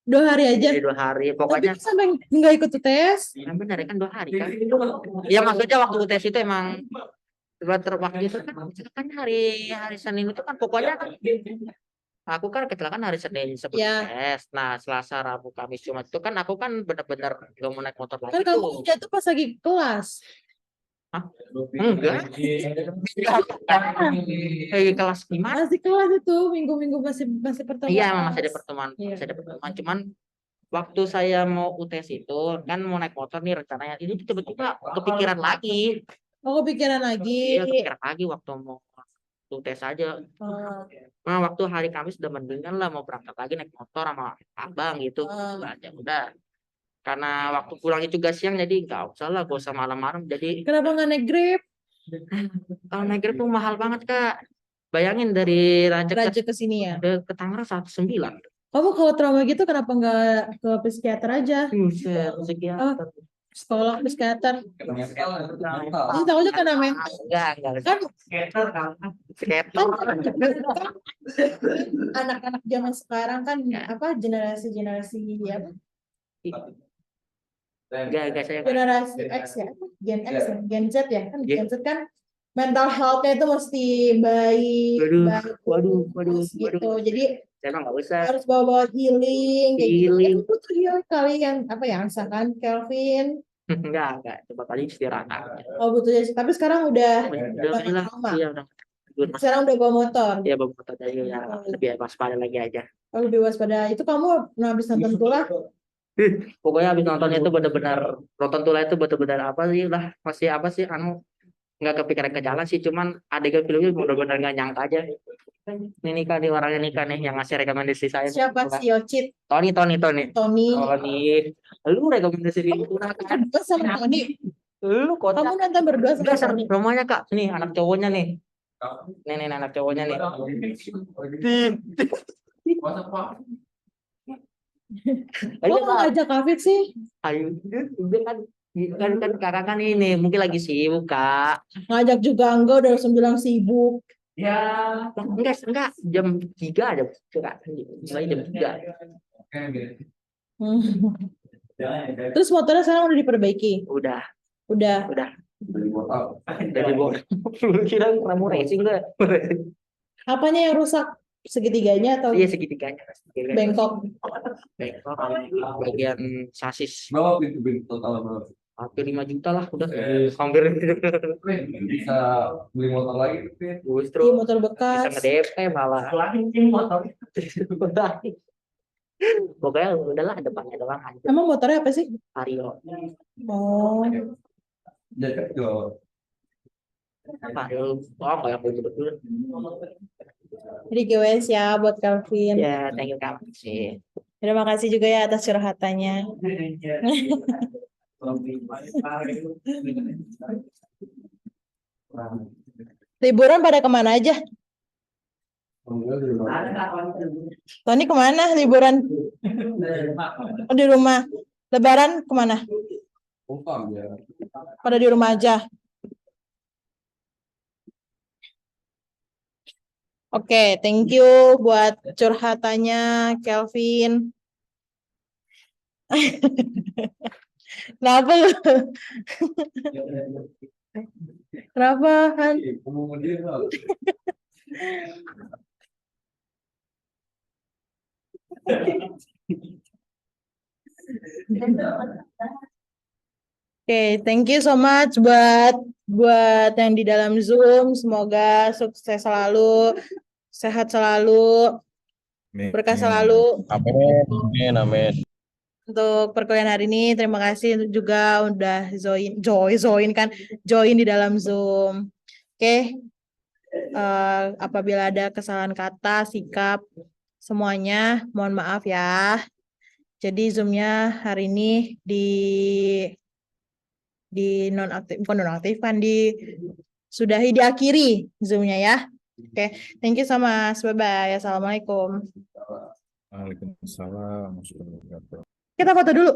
2 hari aja. Jadi 2 hari. Tapi Pokoknya sampai nggak ikut tes. benar kan 2 hari kan. Ya maksudnya waktu tes itu emang waktu itu kan hari Senin itu kan pokoknya aku kan kecelakaan hari Senin sebelum Ya. tes. Nah Selasa, Rabu, Kamis, Jumat itu kan aku kan benar-benar gak mau naik motor lagi Kan kamu tuh. jatuh pas lagi kelas. Enggak. Kayak kelas gimana? Masih kelas itu minggu-minggu masih pertemuan. Iya emang masih ada kelas. pertemuan, Iya. masih ada pertemuan. Cuman waktu saya mau UTS itu kan mau naik motor nih rencananya. Ini tiba-tiba kepikiran lagi. Oh kepikiran lagi. Iya kepikiran lagi waktu mau UTS aja. Oh. Nah waktu hari Kamis udah mendingan lah mau berangkat lagi naik motor sama abang gitu. Ya udah. Karena waktu pulangnya juga siang jadi nggak usah lah, gak usah malam-malam. Jadi Kenapa nggak naik Grab? kalau naik Grab tuh mahal banget Kak. Bayangin dari Raja Raja ke sini ya. ke Tangerang 109. Kamu kalau trauma gitu kenapa nggak ke psikiater aja? Buset, psikiater. Sekolah psikiater. Ini takutnya kena mental. Enggak. Kan Skater. anak-anak zaman sekarang kan apa generasi apa? Enggak saya. Generasi X ya, Gen X ya, Gen Z ya, kan Iya. Gen Z kan mental health-nya itu mesti baik, Waduh. gitu. Jadi Saya mah nggak usah. harus bawa healing, kayak gitu. Healing. Kamu butuh healing kali yang apa ya, misalkan Kelvin. Enggak. Coba kali istirahat. Oh butuh, tapi sekarang udah Udah inilah. trauma. Iya udah. Sekarang udah bawa motor. Ya bawa motor aja ya. Lebih waspada lagi aja. Oh, lebih waspada. Itu kamu habis nonton Tulah? Pokoknya habis nonton itu benar-benar nonton Tulah itu benar-benar apa sih lah, masih apa sih nggak kepikiran ke jalan sih, cuman adegan filmnya benar-benar nggak nyangka aja. Ini nikah nih, orangnya nikah nih yang ngasih rekomendasi saya. Siapa si Yocit? Tony. Tony. Lu rekomendasi film Tulah kan? Berdua sama Tony. Lu kok Kamu nonton berdua sama dasar Tony? rumahnya Kak, nih anak cowoknya nih. Nih anak cowoknya nih. Kok nggak ngajak Kavit sih? Ayo, dia kan kakak kan ini mungkin lagi sibuk Kak. Ngajak juga enggak, udah langsung bilang sibuk. Ya, enggak jam 3 aja Kak. Mulai jam 3. Terus motornya sekarang udah diperbaiki? Udah. Dari bawah. Kira kamu racing tuh. Apanya yang rusak? Segitiganya atau Iya segitiganya. bengkok? Bengkok bagian sasis. Berapa pintu total berapa? Hampir 5 juta lah udah. Hampir Bisa beli motor lagi justru Di motor bisa bekas. nge-DP malah. Pokoknya udahlah depannya doang aja. Emang motornya apa sih? Vario. Oh, jaket juga. Vario. Oh kayak betul-betul. jadi GWS ya buat Calvin. Ya, thank you Kak. Sih. Terima kasih juga ya atas curhatannya. Liburan pada kemana aja? Tony kemana liburan? Oh, di rumah. Lebaran kemana? Pada di rumah aja. Oke, thank you buat curhatannya Kelvin. Kenapa lu? Kenapa Han? Oke, thank you so much buat yang di dalam Zoom. Semoga sukses selalu, sehat selalu, berkah selalu. Amin. Untuk perkuliahan hari ini, terima kasih juga udah join di dalam Zoom. Oke. Apabila ada kesalahan kata, sikap, semuanya mohon maaf ya. Jadi Zoom-nya hari ini di nonaktif, bukan nonaktifkan, sudahi, diakhiri Zoom-nya ya. Oke, thank you so much. Bye-bye. Assalamualaikum. Waalaikumsalam warahmatullahi wabarakatuh. Kita foto dulu.